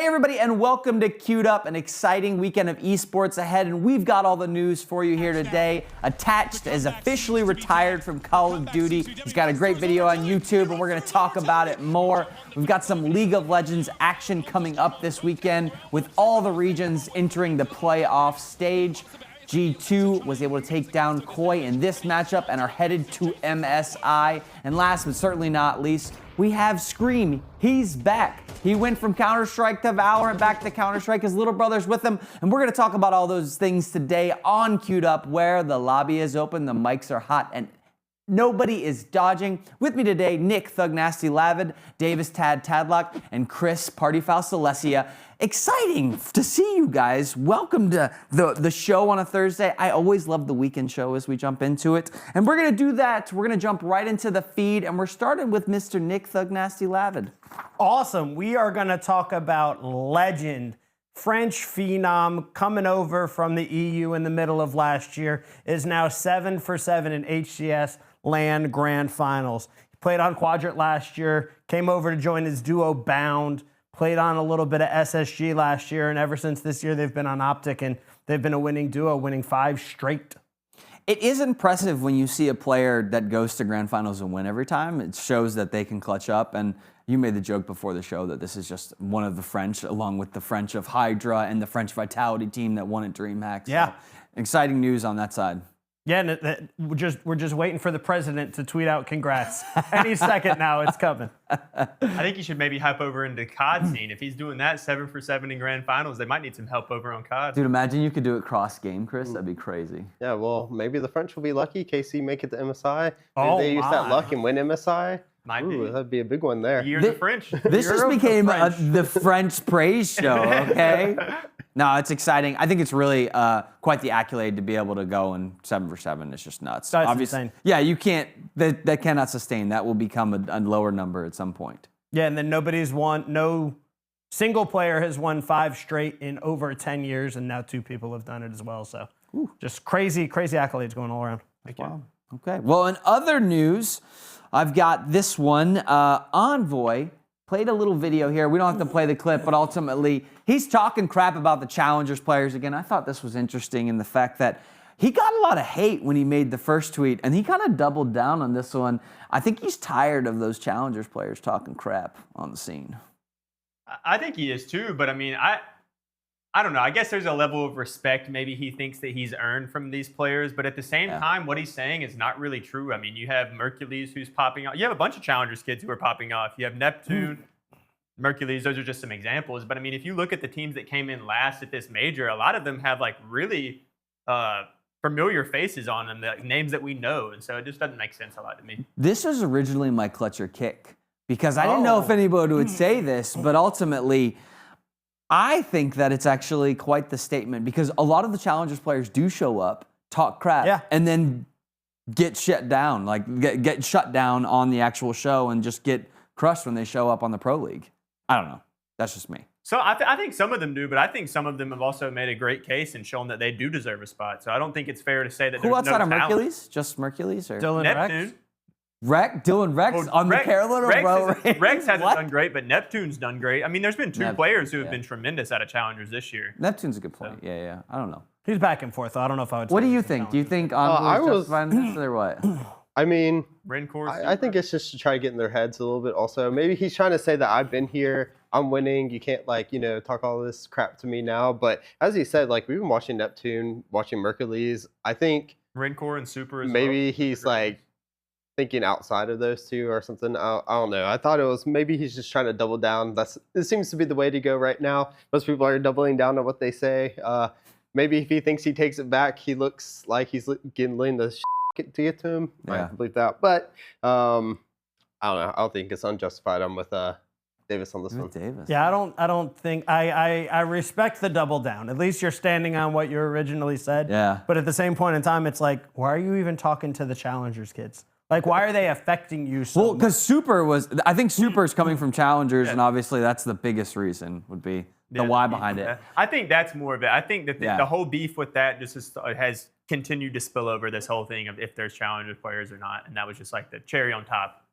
Hey everybody, and welcome to Queued Up, an exciting weekend of esports ahead, and we've got all the news for you here today. Attached is officially retired from Call of Duty. He's got a great video on YouTube, and we're going to talk about it more. We've got some League of Legends action coming up this weekend with all the regions entering the playoff stage. G2 was able to take down Koi in this matchup and are headed to MSI. And last but certainly not least, we have Scream. He's back. He went from Counter-Strike to Valorant, back to Counter-Strike. His little brother's with him. And we're going to talk about all those things today on Queued Up, where the lobby is open, the mics are hot, and nobody is dodging. With me today, Nick Thug Nasty Lavid, Davis Tad Tadlock, and Chris Partyfoul Celestia. Exciting to see you guys. Welcome to the show on a Thursday. I always love the weekend show as we jump into it. And we're going to do that. We're going to jump right into the feed. And we're starting with Mr. Nick Thug Nasty Lavid. Awesome. We are going to talk about legend. French phenom coming over from the EU in the middle of last year is now 7 for 7 in HCS LAN Grand Finals. He played on Quadrant last year, came over to join his duo Bound, played on a little bit of SSG last year, and ever since this year they've been on Optic, and they've been a winning duo, winning 5 straight. It is impressive when you see a player that goes to Grand Finals and win every time. It shows that they can clutch up, and you made the joke before the show that this is just one of the French, along with the French of Hydra and the French Vitality team that won at Dreamhack. So, yeah. Exciting news on that side. Yeah, and we're just waiting for the president to tweet out congrats. Any second now, it's coming. I think you should maybe hop over into COD scene. If he's doing that 7 for 7 in Grand Finals, they might need some help over on COD. Dude, imagine you could do it cross-game, Chris. That'd be crazy. Yeah, well, maybe the French will be lucky. KC make it to MSI. Oh, Maybe they use that luck and win MSI. Might Ooh, be. that'd be a big one there. Years of French. This just became the French praise show, okay? No, it's exciting. I think it's really quite the accolade to be able to go in 7 for 7. It's just nuts. That's Obviously, insane. Yeah, you can't. That cannot sustain. That will become a lower number at some point. Yeah, and then no single player has won 5 straight in over 10 years, and now 2 people have done it as well. So just crazy accolades going all around. Wow. Okay. Well, in other news, I've got this one. Envoy played a little video here. We don't have to play the clip, but ultimately, he's talking crap about the Challengers players again. I thought this was interesting in the fact that he got a lot of hate when he made the first tweet, and he kind of doubled down on this one. I think he's tired of those Challengers players talking crap on the scene. I think he is too, but I mean, I don't know. I guess there's a level of respect maybe he thinks that he's earned from these players, but at the same time, what he's saying is not really true. I mean, you have Mercules who's popping off. You have a bunch of Challengers kids who are popping off. You have Neptune, Mercules. Those are just some examples. But I mean, if you look at the teams that came in last at this major, a lot of them have like really familiar faces on them, like names that we know. And so it just doesn't make sense a lot to me. This was originally my clutch or kick because I didn't know if anybody would say this, but ultimately, I think that it's actually quite the statement because a lot of the Challengers players do show up, talk crap, and then get shut down, like get shut down on the actual show and just get crushed when they show up on the Pro League. I don't know. That's just me. So I think some of them do, but I think some of them have also made a great case and shown that they do deserve a spot. So I don't think it's fair to say that Who there's outside no of talent. Mercules? Just Mercules? Or Dylan Neptune. Dylan Rex on the Carolina Row. Rex hasn't done great, but Neptune's done great. I mean, there's been 2 players who have been tremendous out of Challengers this year. Neptune's a good point. So. Yeah. I don't know. He's back and forth. I don't know if I would. What do you think? Do you think Envoy was justified in this or what? I mean, I think it's just to try to get in their heads a little bit also. Maybe he's trying to say that I've been here, I'm winning, you can't talk all this crap to me now. But as he said, like we've been watching Neptune, watching Mercules. I think Rencore and Super as maybe well. He's like thinking outside of those 2 or something. I don't know. I thought it was maybe he's just trying to double down. It seems to be the way to go right now. Most people are doubling down on what they say. Maybe if he thinks he takes it back, he looks like he's getting the to get to him. Yeah. I believe that. But I don't know. I don't think it's unjustified. I'm with Davis on this one. Davis. Yeah, I don't think I respect the double down. At least you're standing on what you originally said. Yeah. But at the same point in time, it's like, why are you even talking to the Challengers kids? Like, why are they affecting you so Well, because much? I think Super is coming from Challengers, and obviously that's the biggest reason would be the why behind it. I think that's more of it. I think that the whole beef with that just has continued to spill over this whole thing of if there's Challengers players or not, and that was just like the cherry on top.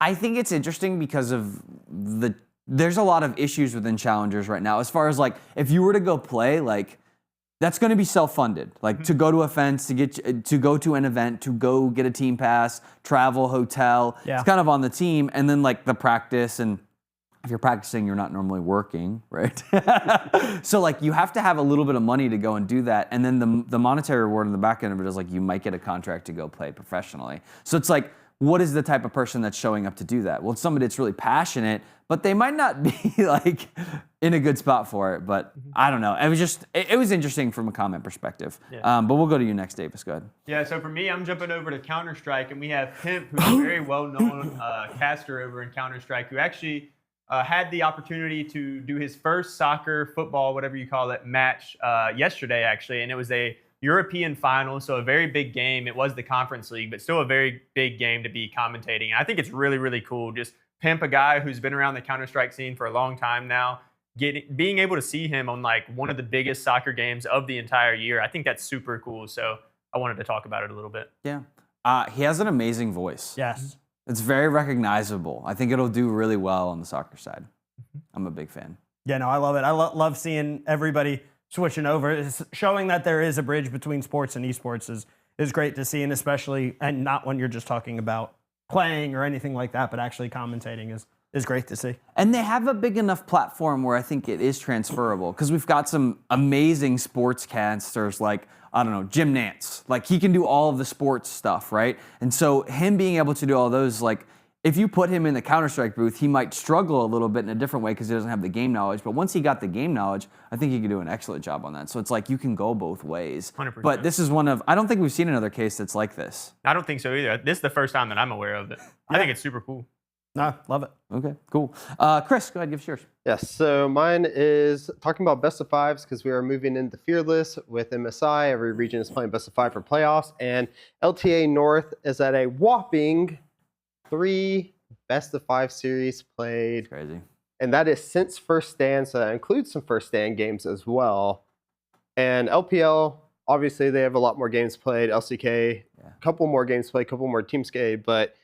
I think it's interesting because of the there's a lot of issues within challengers right now. As far as like, if you were to go play, like, that's going to be self-funded. Like to go to events, to go to an event, to go get a team pass, travel, hotel. Yeah. It's kind of on the team, and then like the practice. And if you're practicing, you're not normally working, right? So like you have to have a little bit of money to go and do that, and then the monetary reward on the back end of it is like you might get a contract to go play professionally. So it's like, what is the type of person that's showing up to do that? Well, it's somebody that's really passionate, but they might not be like in a good spot for it. But I don't know. It was just, it was interesting from a comment perspective. Yeah. But we'll go to you next, Davis. Go ahead. Yeah, so for me, I'm jumping over to Counter-Strike, and we have Pimp, who's a very well-known caster over in Counter-Strike, who actually had the opportunity to do his first soccer, football, whatever you call it, match yesterday, actually. And it was a European final, so a very big game. It was the Conference League, but still a very big game to be commentating. And I think it's really, really cool. Just Pimp, a guy who's been around the Counter-Strike scene for a long time now, being able to see him on like one of the biggest soccer games of the entire year. I think that's super cool. So I wanted to talk about it a little bit. Yeah. He has an amazing voice. Yes. It's very recognizable. I think it'll do really well on the soccer side. I'm a big fan. Yeah, no, I love it. I love seeing everybody switching over. It's showing that there is a bridge between sports and esports is great to see, and especially, and not when you're just talking about playing or anything like that, but actually commentating is great to see. And they have a big enough platform where I think it is transferable, because we've got some amazing sportscasters like, I don't know, Jim Nantz. Like, he can do all of the sports stuff, right? And so him being able to do all those, like, if you put him in the Counter-Strike booth, he might struggle a little bit in a different way because he doesn't have the game knowledge. But once he got the game knowledge, I think he could do an excellent job on that. So it's like you can go both ways. 100%. But this is one of, I don't think we've seen another case that's like this. I don't think so either. This is the first time that I'm aware of it. I think it's super cool. No, love it. Okay, cool. Chris, go ahead, give us yours. Yes, so mine is talking about best of fives because we are moving into Fearless with MSI. Every region is playing best of five for playoffs, and LTA North is at a whopping 3 best of 5 series played. It's crazy. And that is since first stand, so that includes some first stand games as well. And LPL, obviously they have a lot more games played. LCK, a couple more games played, a couple more teams played, but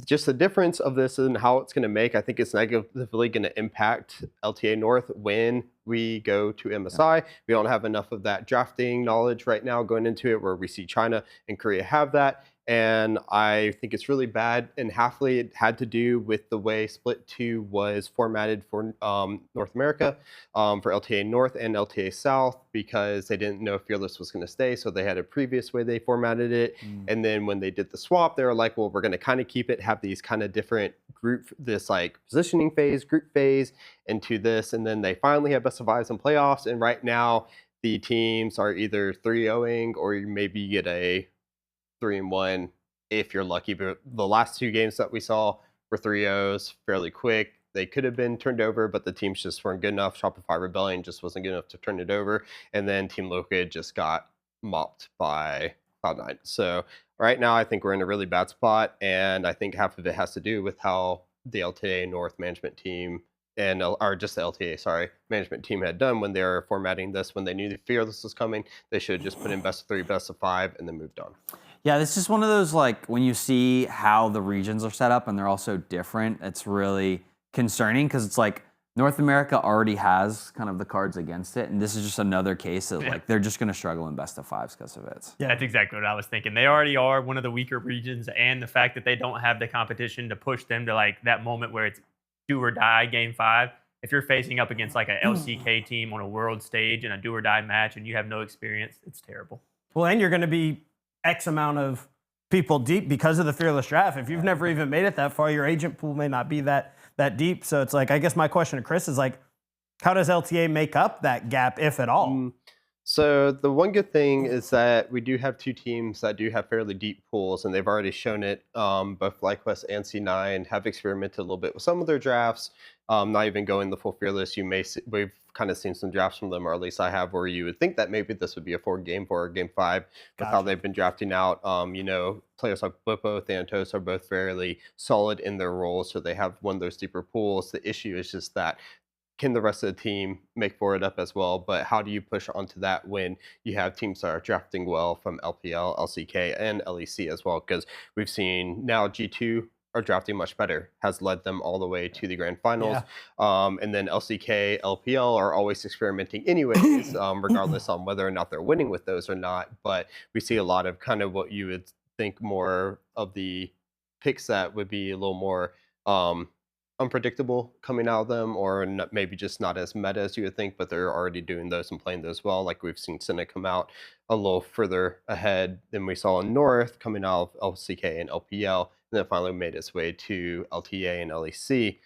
just the difference of this and how it's going to make, I think it's negatively going to impact LTA North when we go to MSI. Yeah. We don't have enough of that drafting knowledge right now going into it, where we see China and Korea have that. And I think it's really bad. And halfly it had to do with the way Split 2 was formatted for North America, for LTA North and LTA South, because they didn't know if Fearless was going to stay. So they had a previous way they formatted it. And then when they did the swap, they were like, well, we're going to kind of keep it, have these kind of different this like positioning phase, group phase into this. And then they finally have best of fives and playoffs. And right now the teams are either 3-0ing or maybe you get a 3-1 if you're lucky. But the last 2 games that we saw were 3-0s, fairly quick. They could have been turned over, but the teams just weren't good enough. Shopify Rebellion just wasn't good enough to turn it over. And then Team Loca just got mopped by Cloud9. So right now I think we're in a really bad spot. And I think half of it has to do with how the LTA North management team or just the LTA, management team had done when they were formatting this. When they knew the Fearless was coming, they should have just put in best of 3, best of 5, and then moved on. Yeah, this is one of those, like, when you see how the regions are set up and they're all so different, it's really concerning, because it's like North America already has kind of the cards against it, and this is just another case that like they're just going to struggle in best of 5s because of it. Yeah, that's exactly what I was thinking. They already are one of the weaker regions, and the fact that they don't have the competition to push them to like that moment where it's do or die game 5. If you're facing up against like a LCK team on a world stage in a do or die match and you have no experience, it's terrible. Well, and you're going to be X amount of people deep because of the Fearless draft. If you've never even made it that far, your agent pool may not be that deep. So it's like, I guess my question to Chris is like, how does LTA make up that gap, if at all? So the one good thing is that we do have 2 teams that do have fairly deep pools, and they've already shown it. Both FlyQuest and C9 have experimented a little bit with some of their drafts, not even going the full Fearless. We've kind of seen some drafts from them, or at least I have, where you would think that maybe this would be a 4-game 4 or game 5 with how they've been drafting out. Players like Boppo, Thanatos are both fairly solid in their roles, so they have one of those deeper pools. The issue is just that, can the rest of the team make for it up as well? But how do you push onto that when you have teams that are drafting well from LPL, LCK, and LEC as well? Because we've seen now G2 are drafting much better has led them all the way to the grand finals. And then LCK, LPL are always experimenting anyways, regardless on whether or not they're winning with those or not. But we see a lot of kind of what you would think more of the picks that would be a little more unpredictable coming out of them, or maybe just not as meta as you would think, but they're already doing those and playing those well. Like we've seen Senna come out a little further ahead than we saw in North, coming out of LCK and LPL, and then finally made its way to LTA and LEC.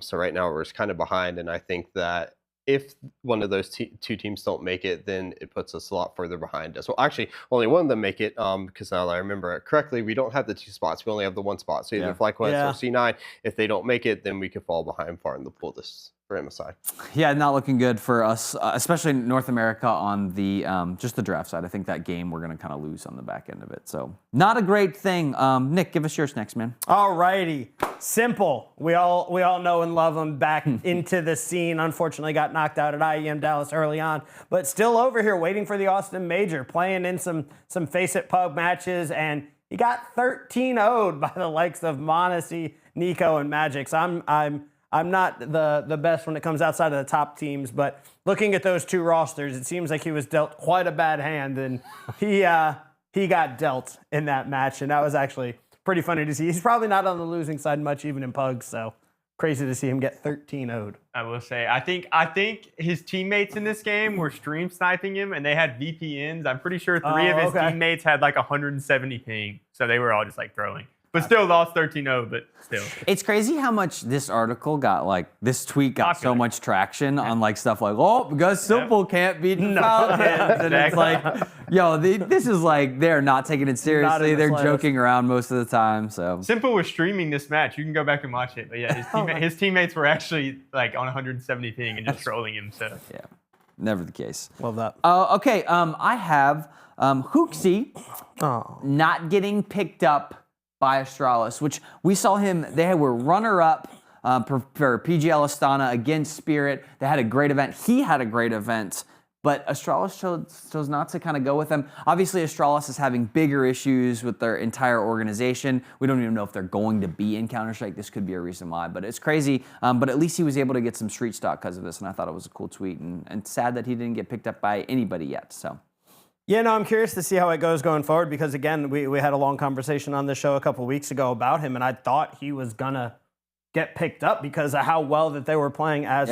So right now we're just kind of behind, and I think that if one of those two teams don't make it, then it puts us a lot further behind us. Well, actually, only one of them make it, because now that I remember it correctly, we don't have the 2 spots. We only have the 1 spot. So either FlyQuest or C9, if they don't make it, then we could fall behind far in the pool this for MSI. Yeah, not looking good for us, especially in North America on the just the draft side. I think that game we're going to kind of lose on the back end of it. So not a great thing. Nick, give us yours next, man. All righty. Simple. We all know and love him back into the scene. Unfortunately got knocked out at IEM Dallas early on, but still over here waiting for the Austin Major, playing in some Face It Pub matches, and he got 13-0'd by the likes of Monacy, Nico, and Magic. So I'm not the best when it comes outside of the top teams, but looking at those 2 rosters, it seems like he was dealt quite a bad hand, and he got dealt in that match, and that was actually pretty funny to see. He's probably not on the losing side much, even in Pugs, so crazy to see him get 13-0'd. I will say, I think his teammates in this game were stream sniping him, and they had VPNs. I'm pretty sure 3 of his teammates had like 170 ping, so they were all just like throwing. But still lost 13-0, but still. It's crazy how much this article got, like, this tweet got so much traction on, like, stuff like, oh, because Simple can't beat Falcons. And it's like, yo, this is like, they're not taking it seriously. They're joking around most of the time, so. Simple was streaming this match. You can go back and watch it. But yeah, his teammates were actually, like, on 170 ping and just trolling him, so. Yeah, never the case. Love that. Okay, I have Hooksy not getting picked up by Astralis, which we saw him, they were runner-up for PGL Astana against Spirit. They had a great event. He had a great event, but Astralis chose not to kind of go with them. Obviously, Astralis is having bigger issues with their entire organization. We don't even know if they're going to be in Counter-Strike. This could be a reason why, but it's crazy. But at least he was able to get some street stock because of this, and I thought it was a cool tweet, and sad that he didn't get picked up by anybody yet, so. Yeah, no, I'm curious to see how it goes going forward because, again, we had a long conversation on the show a couple weeks ago about him, and I thought he was going to get picked up because of how well that they were playing as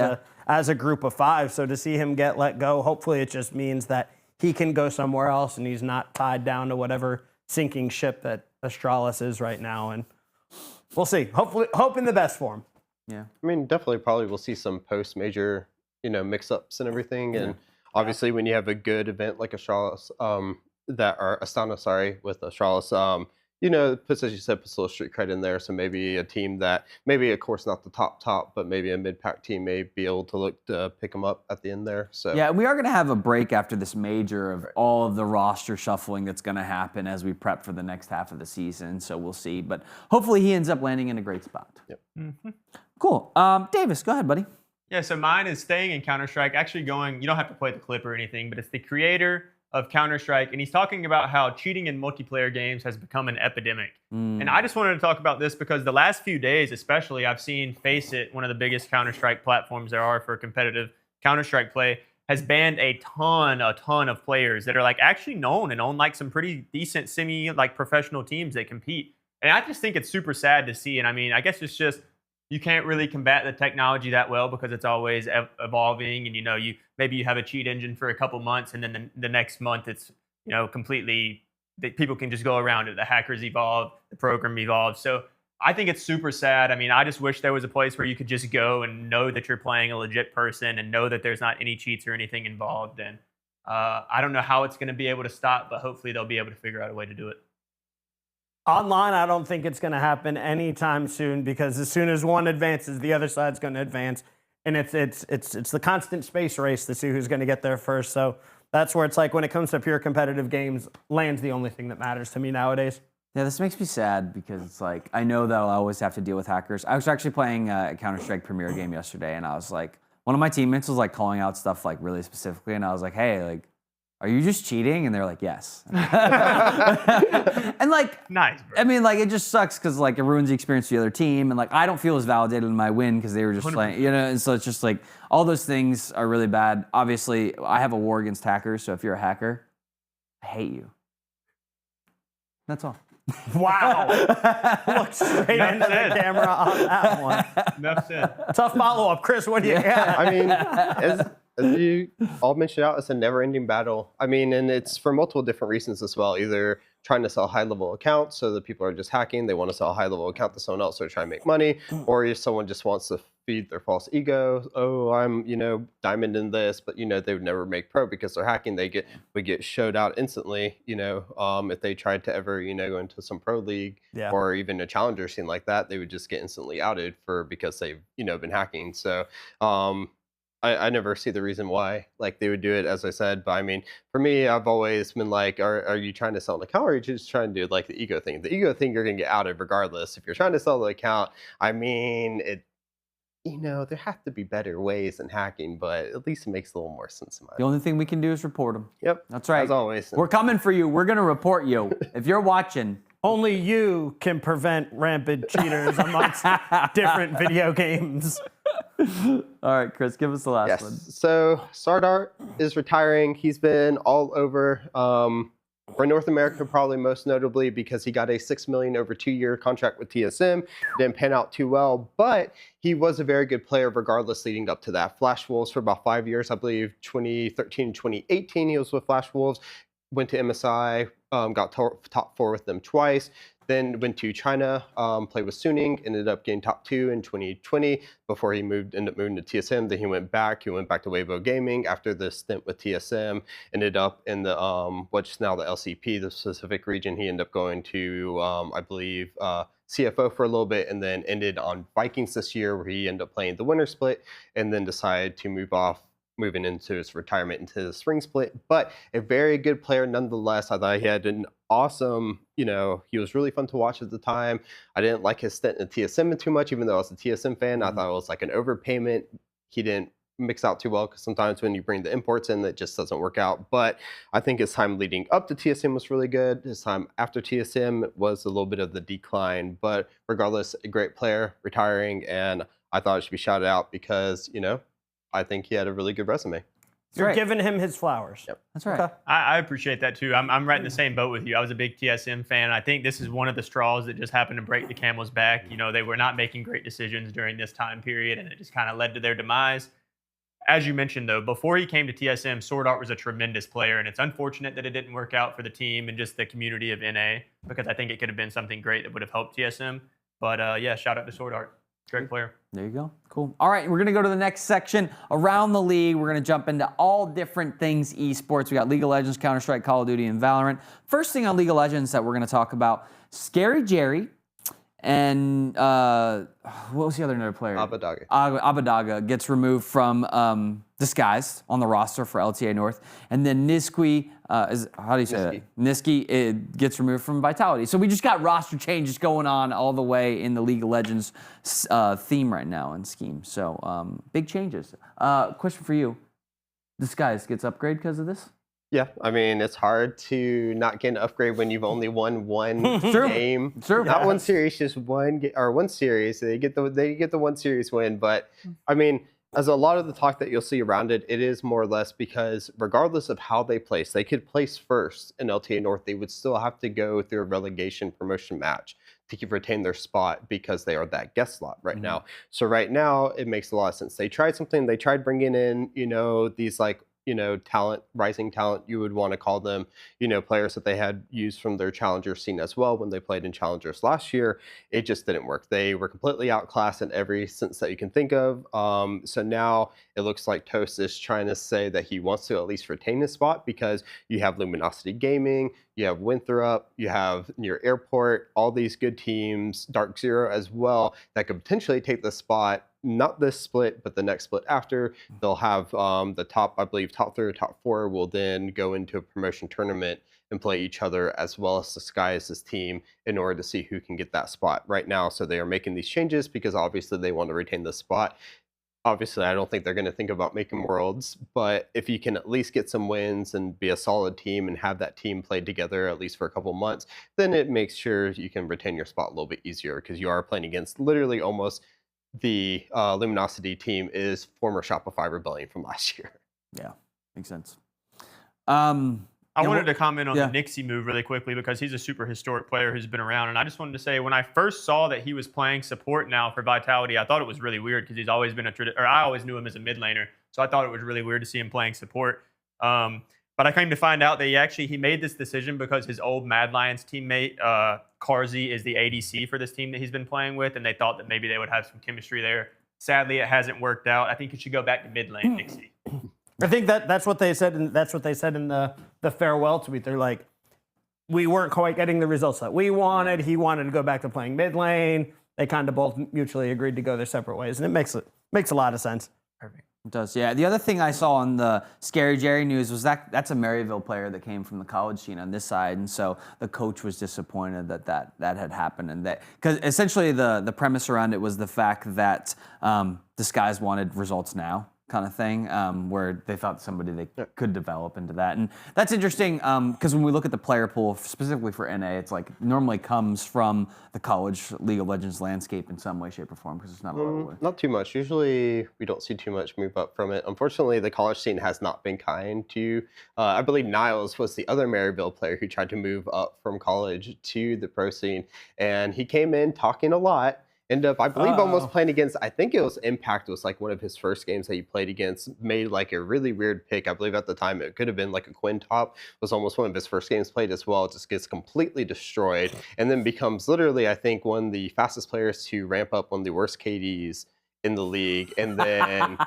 a group of 5. So to see him get let go, hopefully it just means that he can go somewhere else and he's not tied down to whatever sinking ship that Astralis is right now. And we'll see. Hopefully, hoping the best for him. Yeah. I mean, definitely probably we'll see some post-major, mix-ups and everything. And obviously when you have a good event like Astralis, Astana, with Astralis, puts, as you said, puts a little street cred in there. So maybe a team that, maybe of course not the top, but maybe a mid-pack team may be able to look to pick them up at the end there. So yeah, we are going to have a break after this major of all of the roster shuffling that's going to happen as we prep for the next half of the season. So we'll see, but hopefully he ends up landing in a great spot. Yep. Mm-hmm. Cool. Davis, go ahead, buddy. Yeah, so mine is staying in Counter-Strike, actually going, you don't have to play the clip or anything, but it's the creator of Counter-Strike, and he's talking about how cheating in multiplayer games has become an epidemic. And I just wanted to talk about this because the last few days, especially, I've seen Face It, one of the biggest Counter-Strike platforms there are for competitive Counter-Strike play, has banned a ton of players that are like actually known and own like some pretty decent professional teams that compete. And I just think it's super sad to see. And I mean, I guess it's just, you can't really combat the technology that well because it's always evolving, and maybe you have a cheat engine for a couple months, and then the next month it's completely that people can just go around it. The hackers evolve, the program evolves. So I think it's super sad. I mean, I just wish there was a place where you could just go and know that you're playing a legit person and know that there's not any cheats or anything involved. And I don't know how it's going to be able to stop, but hopefully they'll be able to figure out a way to do it. Online, I don't think it's going to happen anytime soon because as soon as one advances, the other side's going to advance, and it's the constant space race to see who's going to get there first. So that's where it's like when it comes to pure competitive games, land's the only thing that matters to me nowadays. Yeah, this makes me sad because it's like I know that I'll always have to deal with hackers. I was actually playing a Counter-Strike Premier game yesterday, and I was like, one of my teammates was like calling out stuff like really specifically, and I was like, hey, like, are you just cheating? And they're like, yes. And like, Nice, bro. I mean, like, it just sucks because like it ruins the experience for the other team, and like I don't feel as validated in my win because they were just like, you know, and so it's just like all those things are really bad. Obviously, I have a war against hackers, so if you're a hacker, I hate you. That's all. Wow. Look straight into the camera on that one. Enough said. Tough follow-up. Chris, what do you got? I mean, as you all mentioned out, it's a never-ending battle. I mean, and it's for multiple different reasons as well. Either trying to sell high-level accounts so that people are just hacking, they want to sell a high-level account to someone else, so they're trying to make money, or if someone just wants to feed their false ego. Oh, I'm, diamond in this, but they would never make pro because they're hacking. Would get showed out instantly. If they tried to ever go into some pro league or even a challenger scene like that, they would just get instantly outed because they've been hacking. So I never see the reason why like they would do it, as I said. But I mean, for me, I've always been like, are you trying to sell an account, or are you just trying to do like the ego thing? The ego thing you're gonna get outed regardless. If you're trying to sell the account, I mean, there have to be better ways than hacking, but at least it makes a little more sense in my The only thing we can do is report them. Yep. That's right. As always. We're coming for you. We're gonna report you. If you're watching, Only you can prevent rampant cheaters amongst different video games. all right, Chris, give us the last one. So Sardart is retiring. He's been all over. For North America, probably most notably because he got a $6 million over 2-year contract with TSM. Didn't pan out too well, but he was a very good player regardless leading up to that. Flash Wolves for about 5 years, I believe 2013, 2018, he was with Flash Wolves. Went to MSI, got top 4 with them twice. Then went to China, played with Suning, ended up getting top 2 in 2020 before he ended up moving to TSM. Then he went back to Weibo Gaming after the stint with TSM. Ended up in the what's now the LCP, the Pacific region. He ended up going to I believe CFO for a little bit, and then ended on Vikings this year, where he ended up playing the winter split, and then decided to moving into his retirement into the spring split. But a very good player nonetheless. I thought he had an awesome, he was really fun to watch at the time. I didn't like his stint in TSM too much, even though I was a TSM fan. I thought it was like an overpayment. He didn't mix out too well because sometimes when you bring the imports in, it just doesn't work out. But I think his time leading up to TSM was really good. His time after TSM was a little bit of the decline. But regardless, a great player retiring, and I thought it should be shouted out because, I think he had a really good resume. You're giving him his flowers. Yep. That's right. Okay. I appreciate that too. I'm right in the same boat with you. I was a big TSM fan. I think this is one of the straws that just happened to break the camel's back. They were not making great decisions during this time period, and it just kind of led to their demise. As you mentioned, though, before he came to TSM, Swordart was a tremendous player, and it's unfortunate that it didn't work out for the team and just the community of NA, because I think it could have been something great that would have helped TSM. But yeah, shout out to Swordart. Great player. There you go. Cool. All right, we're going to go to the next section, around the league. We're going to jump into all different things esports. We got League of Legends, Counter-Strike, Call of Duty, and Valorant. First thing on League of Legends that we're going to talk about, Scary Jerry and what was the other player? Abadaga. Abadaga gets removed from Disguised on the roster for LTA North. And then Niski, how do you say that? Niski it gets removed from Vitality. So we just got roster changes going on all the way in the League of Legends theme right now and scheme. So big changes. Question for you. Disguised gets upgrade because of this? Yeah, I mean, it's hard to not get an upgrade when you've only won one game. True. Not one series, just one series. They get the one series win. But I mean, as a lot of the talk that you'll see around it, it is more or less because regardless of how they place, they could place first in LTA North. They would still have to go through a relegation promotion match to retain their spot because they are that guest slot right now. So right now, it makes a lot of sense. They tried something. They tried bringing in, these like, rising talent, you would want to call them, players that they had used from their challenger scene as well when they played in challengers last year. It just didn't work. They were completely outclassed in every sense that you can think of. So now it looks like Toast is trying to say that he wants to at least retain his spot because you have Luminosity Gaming, you have Winthrop, you have Near Airport, all these good teams, Dark Zero as well, that could potentially take the spot. Not this split, but the next split after. They'll have the top 3 or top 4 will then go into a promotion tournament and play each other as well as Disguise's team in order to see who can get that spot right now. So they are making these changes because obviously they want to retain the spot. obviously, I don't think they're going to think about making worlds, but if you can at least get some wins and be a solid team and have that team play together at least for a couple months, then it makes sure you can retain your spot a little bit easier because you are playing against literally almost the Luminosity team is former Shopify Rebellion from last year. Yeah, makes sense. I wanted to comment on yeah. the Nixie move really quickly because he's a super historic player who's been around. And I just wanted to say, when I first saw that he was playing support now for Vitality, I thought it was really weird because he's always been I always knew him as a mid laner. So I thought it was really weird to see him playing support. But I came to find out that he made this decision because his old Mad Lions teammate, Carzy, is the ADC for this team that he's been playing with. And they thought that maybe they would have some chemistry there. Sadly, it hasn't worked out. I think you should go back to mid lane, Nixie. I think that's what they said, and that's what they said in the farewell tweet. They're like, we weren't quite getting the results that we wanted. He wanted to go back to playing mid lane. They kind of both mutually agreed to go their separate ways, and it makes a lot of sense. Perfect. It does, yeah. The other thing I saw on the Scary Jerry news was that's a Maryville player that came from the college scene on this side, and so the coach was disappointed that had happened, and that because essentially the premise around it was the fact that this guys wanted results now. Kind of thing, where they thought somebody they could develop into that. And that's interesting because when we look at the player pool, specifically for NA, it's like normally comes from the college League of Legends landscape in some way, shape, or form because it's not a level. Not too much. Usually we don't see too much move up from it. Unfortunately, the college scene has not been kind to, I believe Niles was the other Maryville player who tried to move up from college to the pro scene. And he came in talking a lot. Ended up, I believe, almost playing against, I think it was Impact was like one of his first games that he played against, made like a really weird pick. I believe at the time it could have been like a Quinn top, was almost one of his first games played as well. It just gets completely destroyed and then becomes literally, I think, one of the fastest players to ramp up one of the worst KDs in the league. And then,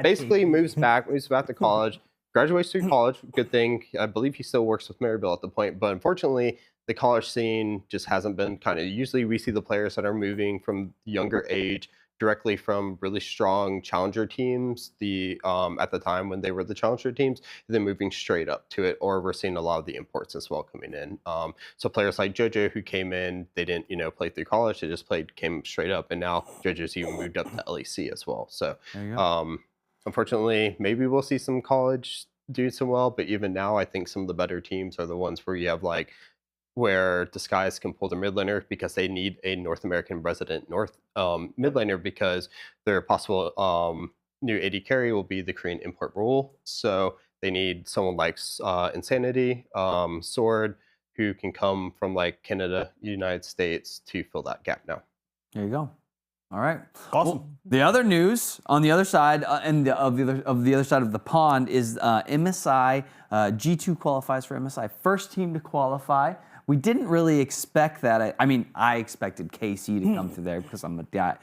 basically moves back to college, graduates through college. Good thing. I believe he still works with Maryville at the point, but unfortunately, the college scene just hasn't been kind of, usually we see the players that are moving from younger age directly from really strong challenger teams, at the time when they were the challenger teams, then moving straight up to it, or we're seeing a lot of the imports as well coming in. So players like JoJo who came in, they didn't, play through college, they just came straight up, and now JoJo's even moved up to LEC as well. So unfortunately, maybe we'll see some college do some well, but even now I think some of the better teams are the ones where you have where Disguise can pull the mid laner because they need a North American resident mid laner because their possible new AD carry will be the Korean import rule. So they need someone like Insanity, Sword, who can come from Canada, United States to fill that gap now. There you go. All right. Awesome. Well, the other news on the other side of the other side of the pond is MSI. G2 qualifies for MSI. First team to qualify. We didn't really expect that. I expected KC to come through there because I'm a diehard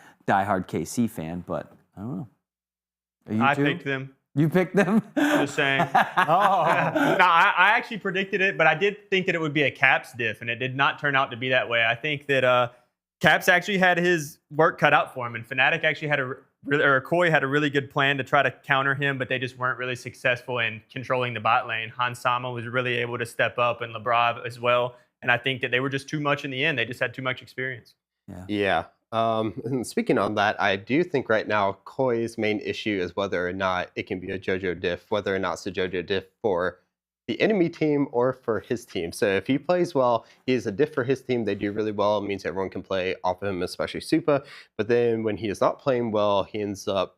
KC fan, but I don't know. I picked them. You picked them? Just saying. No, I actually predicted it, but I did think that it would be a Caps diff, and it did not turn out to be that way. I think that Caps actually had his work cut out for him, and Fnatic actually had Koi had a really good plan to try to counter him, but they just weren't really successful in controlling the bot lane. Hansama was really able to step up, and Lebrav as well. And I think that they were just too much in the end. They just had too much experience. Yeah. And speaking on that, I do think right now Koi's main issue is whether or not it can be a JoJo diff, whether or not it's a JoJo diff for the enemy team or for his team. So if he plays well, he is a diff for his team. They do really well. It means everyone can play off of him, especially Supa. But then when he is not playing well, he ends up,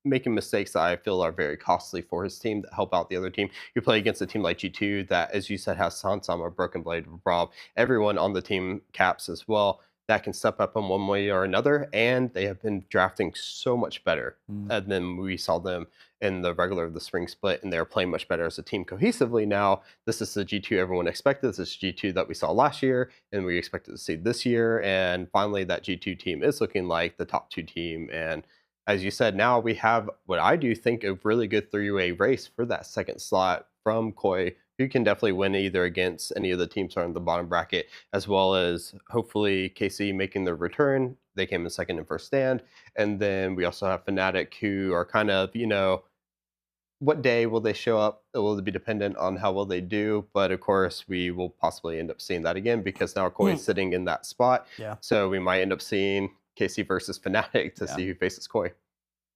making mistakes that I feel are very costly for his team that help out the other team. You play against a team like G2 that, as you said, has Sansama, Broken Blade, Rob, everyone on the team Caps as well that can step up in one way or another, and they have been drafting so much better than we saw them in the spring split, and they're playing much better as a team cohesively now. This is the G2 everyone expected. This is G2 that we saw last year, and we expected to see this year, and finally that G2 team is looking like the top 2 team, and as you said, now we have what I do think a really good 3-way race for that second slot from Koi, who can definitely win either against any of the teams that are in the bottom bracket, as well as hopefully KC making their return. They came in second and first stand. And then we also have Fnatic, who are kind of, what day will they show up? It will be dependent on how well they do. But of course, we will possibly end up seeing that again because now Koi is sitting in that spot. Yeah. So we might end up seeing KC versus Fnatic to see who faces Koi.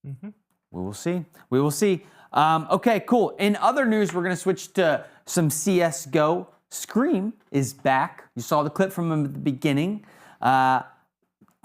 We will see. We will see. Okay, cool. In other news, we're going to switch to some CSGO. Scream is back. You saw the clip from him at the beginning.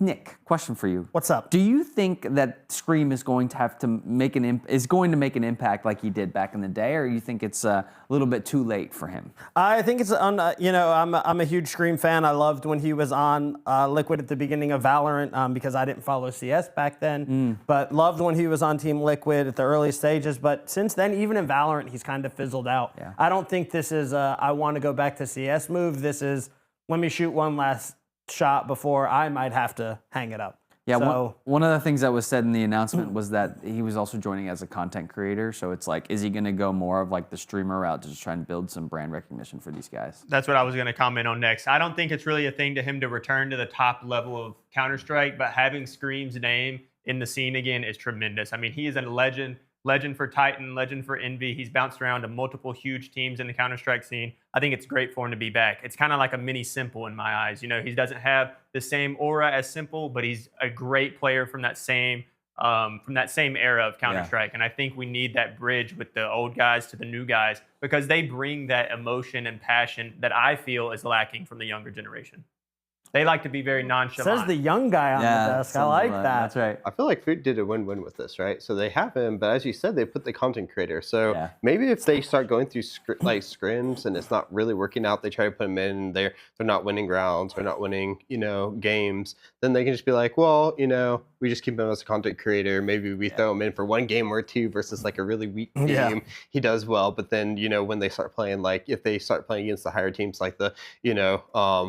Nick, question for you. What's up? Do you think that Scream is going to have to make an impact like he did back in the day, or you think it's a little bit too late for him? I think it's I'm a huge Scream fan. I loved when he was on Liquid at the beginning of Valorant because I didn't follow CS back then, but loved when he was on Team Liquid at the early stages. But since then, even in Valorant, he's kind of fizzled out. Yeah. I don't think this is I want to go back to CS move. This is let me shoot one last shot before I might have to hang it up. Yeah, so, one of the things that was said in the announcement was that he was also joining as a content creator. So it's like, is he going to go more of like the streamer route to just try and build some brand recognition for these guys? That's what I was going to comment on next. I don't think it's really a thing to him to return to the top level of Counter-Strike, but having Scream's name in the scene again is tremendous. I mean, he is a legend for Titan, legend for Envy. He's bounced around to multiple huge teams in the Counter-Strike scene. I think it's great for him to be back. It's kind of like a mini Simple in my eyes. You know, he doesn't have the same aura as Simple, but he's a great player from that same era of Counter-Strike. And I think we need that bridge with the old guys to the new guys because they bring that emotion and passion that I feel is lacking from the younger generation. They like to be very nonchalant. says the young guy on the desk. I like that. That's right. I feel like Food did a win-win with this, right? So they have him, but as you said, they put the content creator. So maybe if they start going through scrims and it's not really working out, they try to put them in. They're not winning rounds, they're not winning, games. Then they can just be like, well, we just keep him as a content creator. Maybe we throw him in for one game or two versus like a really weak game. He does well, but then when they start playing, like if they start playing against the higher teams like the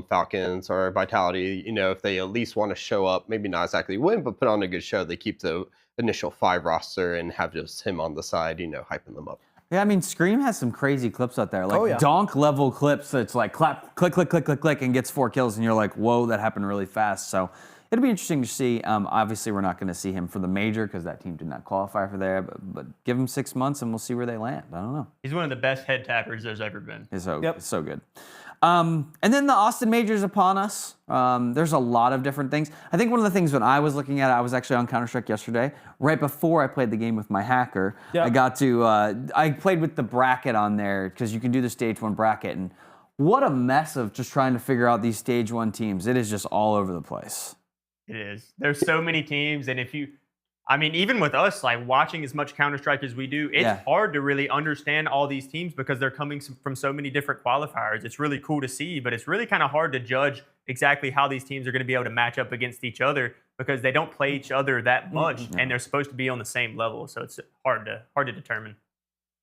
Falcons or Vitality, if they at least want to show up, maybe not exactly win, but put on a good show, they keep the initial 5 roster and have just him on the side, hyping them up. Yeah, I mean, Scream has some crazy clips out there, like donk level clips. That's like clap, click, click, click, click, click, and gets 4 kills, and you're like, whoa, that happened really fast. So it'll be interesting to see. Obviously, we're not going to see him for the major because that team did not qualify for there. But give him 6 months, and we'll see where they land. I don't know. He's one of the best head tappers there's ever been. It's so good. And then the Austin Major is upon us. There's a lot of different things. I think one of the things when I was looking at it, I was actually on Counter-Strike yesterday, right before I played the game with my hacker. I got to, I played with the bracket on there because you can do the stage 1 bracket. And what a mess of just trying to figure out these stage 1 teams. It is just all over the place. It is. There's so many teams. And even with us, like watching as much Counter-Strike as we do, it's hard to really understand all these teams because they're coming from so many different qualifiers. It's really cool to see, but it's really kind of hard to judge exactly how these teams are going to be able to match up against each other because they don't play each other that much and they're supposed to be on the same level. So it's hard to determine.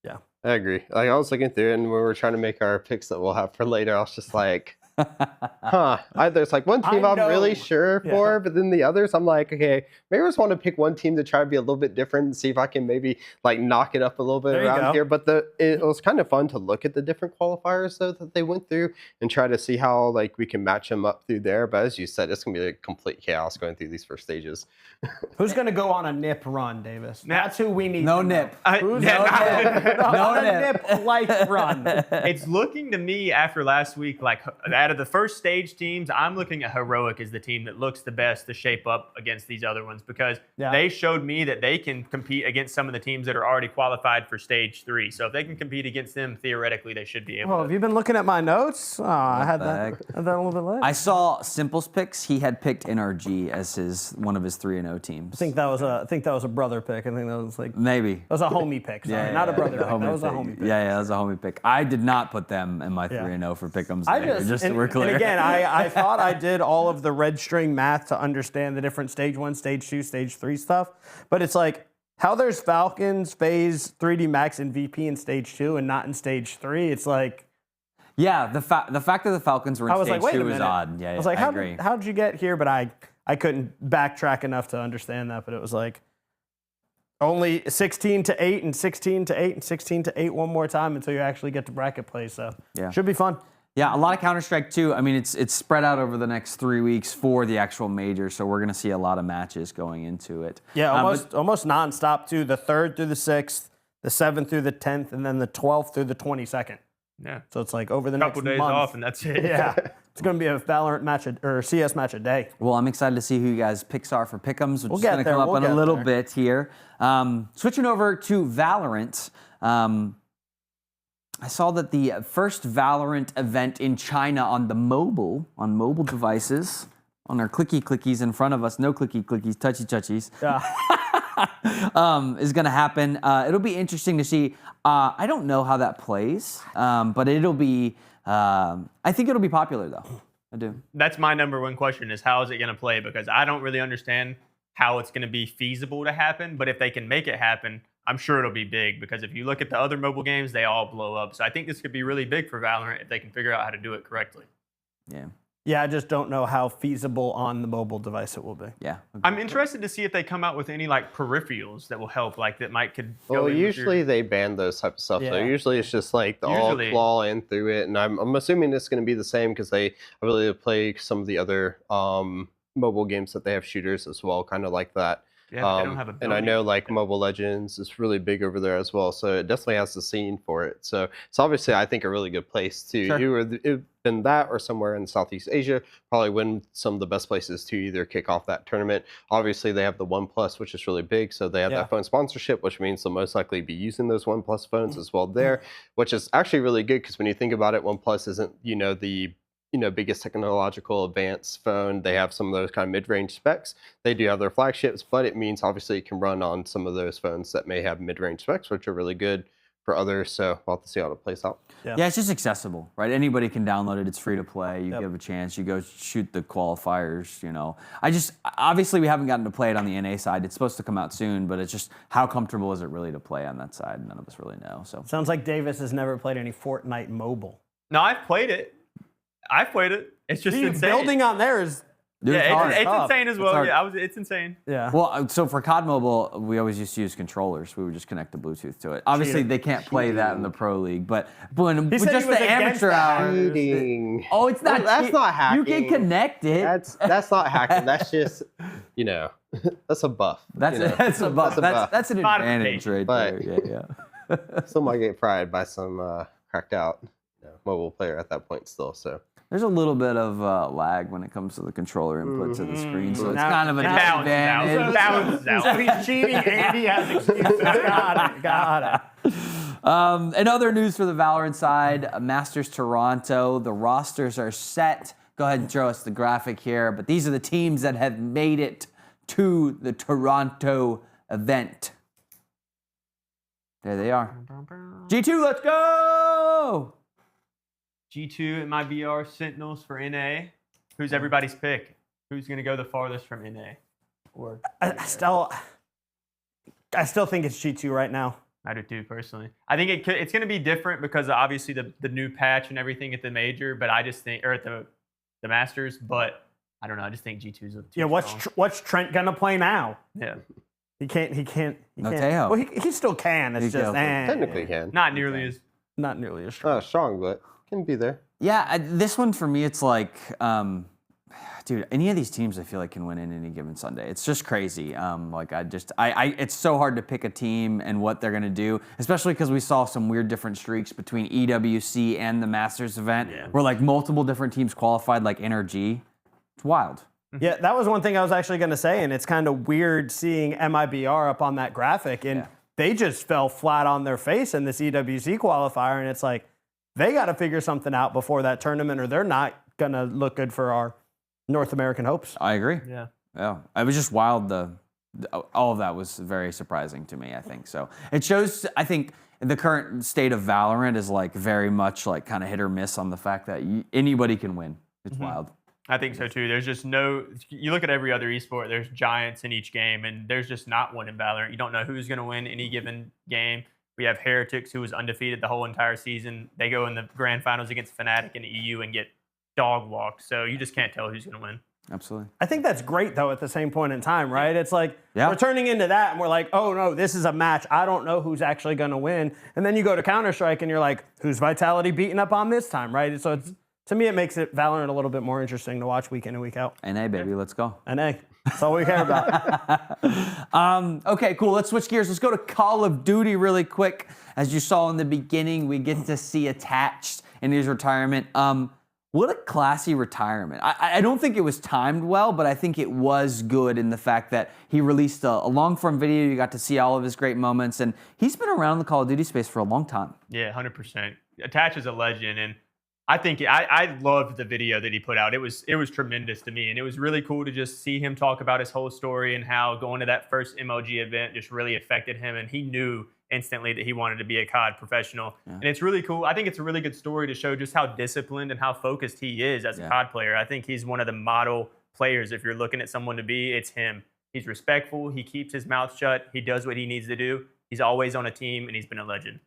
Yeah, I agree. Like I was looking through it and when we were trying to make our picks that we'll have for later, I was just like, there's like one team I'm really sure for, but then the others I'm like, okay, maybe I just want to pick one team to try to be a little bit different and see if I can maybe like knock it up a little bit around here. But it was kind of fun to look at the different qualifiers though that they went through and try to see how like we can match them up through there. But as you said, it's gonna be a complete chaos going through these first stages. Who's gonna go on a nip run, Davis? That's who we need. No nip. Who's no nip like run? It's looking to me after last week like out of the first stage teams, I'm looking at Heroic as the team that looks the best to shape up against these other ones because they showed me that they can compete against some of the teams that are already qualified for stage 3. So if they can compete against them, theoretically, they should be able to. Have you been looking at my notes? I had that a little bit late. I saw Simple's picks. He had picked NRG as one of his 3-0 teams. I think that was a brother pick. I think that was like maybe. That was a homie pick. Sorry, not a brother pick. That was a homie pick. Yeah, that was a homie pick. I did not put them in my 3-0 for pick'ems. Just so we're clear. And again, I thought I did all of the red string math to understand the different stage 1, stage 2, stage 3 stuff. But it's like how there's Falcons, FaZe, 3D Max, and VP in stage 2 and not in stage 3. It's like the fact that the Falcons were in stage 2 is odd. Yeah, I was like, I agree. How did you get here? But I couldn't backtrack enough to understand that. But it was like only 16 to 8 and 16 to 8 and 16 to 8 one more time until you actually get to bracket play. So should be fun. Yeah, a lot of Counter-Strike too. I mean, it's spread out over the next 3 weeks for the actual major, so we're going to see a lot of matches going into it. Yeah, almost nonstop too. The 3rd through the 6th, the 7th through the 10th, and then the 12th through the 22nd. Yeah. So it's like over the next couple days month. off, and that's it. Yeah. It's going to be a Valorant match or CS match a day. Well, I'm excited to see who you guys' picks are for pick'ems, which is going to there, come up we'll in a get little there. bit here. Switching over to Valorant. I saw that the first Valorant event in China on mobile devices, on our clicky clickies in front of us, no clicky clickies, touchy touchies, is going to happen. It'll be interesting to see. I don't know how that plays, but it'll be. I think it'll be popular though. I do. That's my number one question: is how is it going to play? Because I don't really understand how it's going to be feasible to happen. But if they can make it happen, I'm sure it'll be big, because if you look at the other mobile games, they all blow up. So I think this could be really big for Valorant if they can figure out how to do it correctly. Yeah. Yeah, I just don't know how feasible on the mobile device it will be. Yeah. I'm interested to see if they come out with any like peripherals that will help, like that might could go Well, in with your- usually they ban those type of stuff. Yeah. So usually it's just like the all Usually. claw in through it, and I'm assuming it's going to be the same because I really play some of the other mobile games that they have shooters as well, kind of like that. Yeah, they don't have a and I know like Mobile Legends is really big over there as well, so it definitely has the scene for it. So it's obviously, I think, a really good place to either been that or somewhere in Southeast Asia, probably win some of the best places to either kick off that tournament. Obviously, they have the OnePlus, which is really big, so they have that phone sponsorship, which means they'll most likely be using those OnePlus phones as well there, which is actually really good because when you think about it, OnePlus isn't the biggest technological advanced phone. They have some of those kind of mid-range specs. They do have their flagships, but it means obviously it can run on some of those phones that may have mid-range specs, which are really good for others. So we'll have to see how it plays out. Yeah, it's just accessible, right? Anybody can download it. It's free to play. You give a chance. You go shoot the qualifiers, Obviously, we haven't gotten to play it on the NA side. It's supposed to come out soon, but it's just how comfortable is it really to play on that side? None of us really know. So Sounds like Davis has never played any Fortnite mobile. No, I've played it. It's just insane. Building on there is... Dude, Yeah, it's tough. insane as It's well. hard. Yeah, it's insane. Yeah. Well, so for COD Mobile, we always used to use controllers. We would just connect the Bluetooth to it. Obviously, they can't play that in the Pro League, but when with said he just was the against amateur that. hours. Cheating. Oh, it's not. That's not hacking. You can connect it. That's not hacking. That's just that's a buff. That's a buff. That's an advantage right But- there. Yeah. Still might get fried by some cracked out mobile player at that point still. So There's a little bit of lag when it comes to the controller input to the screen, so it's Now- kind of a It balances disadvantage. out. Balances So out. he's cheating and he has excuses. Got it. In other news for the Valorant side, Masters Toronto, the rosters are set. Go ahead and show us the graphic here, but these are the teams that have made it to the Toronto event. There they are. G2, let's go! G2 and my VR Sentinels for NA. Who's everybody's pick? Who's going to go the farthest from NA? Or I still think it's G2 right now. I do too, personally. I think it's going to be different because of obviously the new patch and everything at the major, but I just think, or at the Masters, but I don't know. I just think G2's too Yeah, what's Trent gonna play now? Yeah. He can't. No Teo. Well, he still can. It's He just can. technically can. Not nearly as not nearly as strong. Strong, but can be there. Yeah, this one for me, it's like, dude, any of these teams I feel like can win in any given Sunday. It's just crazy. It's so hard to pick a team and what they're gonna do, especially because we saw some weird different streaks between EWC and the Masters event, where like multiple different teams qualified, like NRG. It's wild. Yeah, that was one thing I was actually going to say, and it's kind of weird seeing MIBR up on that graphic, and they just fell flat on their face in this EWC qualifier, and it's like, they got to figure something out before that tournament, or they're not going to look good for our North American hopes. I agree. Yeah. Yeah, it was just wild. All of that was very surprising to me, I think. So it shows, I think, the current state of Valorant is like very much like kind of hit or miss on the fact that anybody can win. It's wild. I think so too. There's just you look at every other esport, there's giants in each game, and there's just not one in Valorant. You don't know who's going to win any given game. We have Heretics, who was undefeated the whole entire season. They go in the grand finals against Fnatic in the EU and get dog walked. So you just can't tell who's going to win. Absolutely. I think that's great, though, at the same point in time, right? It's like Yeah. we're turning into that, and we're like, oh, no, this is a match. I don't know who's actually going to win. And then you go to Counter-Strike, and you're like, who's Vitality beating up on this time, right? So it's, to me, it makes it Valorant a little bit more interesting to watch week in and week out. NA, baby, let's go. NA, that's all we care about. Okay, cool. Let's switch gears. Let's go to Call of Duty really quick. As you saw in the beginning, we get to see Attached in his retirement. What a classy retirement. I don't think it was timed well, but I think it was good in the fact that he released a long-form video. You got to see all of his great moments, and he's been around the Call of Duty space for a long time. Yeah, 100%. Attach is a legend, and I think I loved the video that he put out. It was tremendous to me, and it was really cool to just see him talk about his whole story and how going to that first MLG event just really affected him, and he knew instantly that he wanted to be a COD professional. Yeah. And it's really cool. I think it's a really good story to show just how disciplined and how focused he is as a COD player. I think he's one of the model players. If you're looking at someone to be, it's him. He's respectful. He keeps his mouth shut. He does what he needs to do. He's always on a team, and he's been a legend.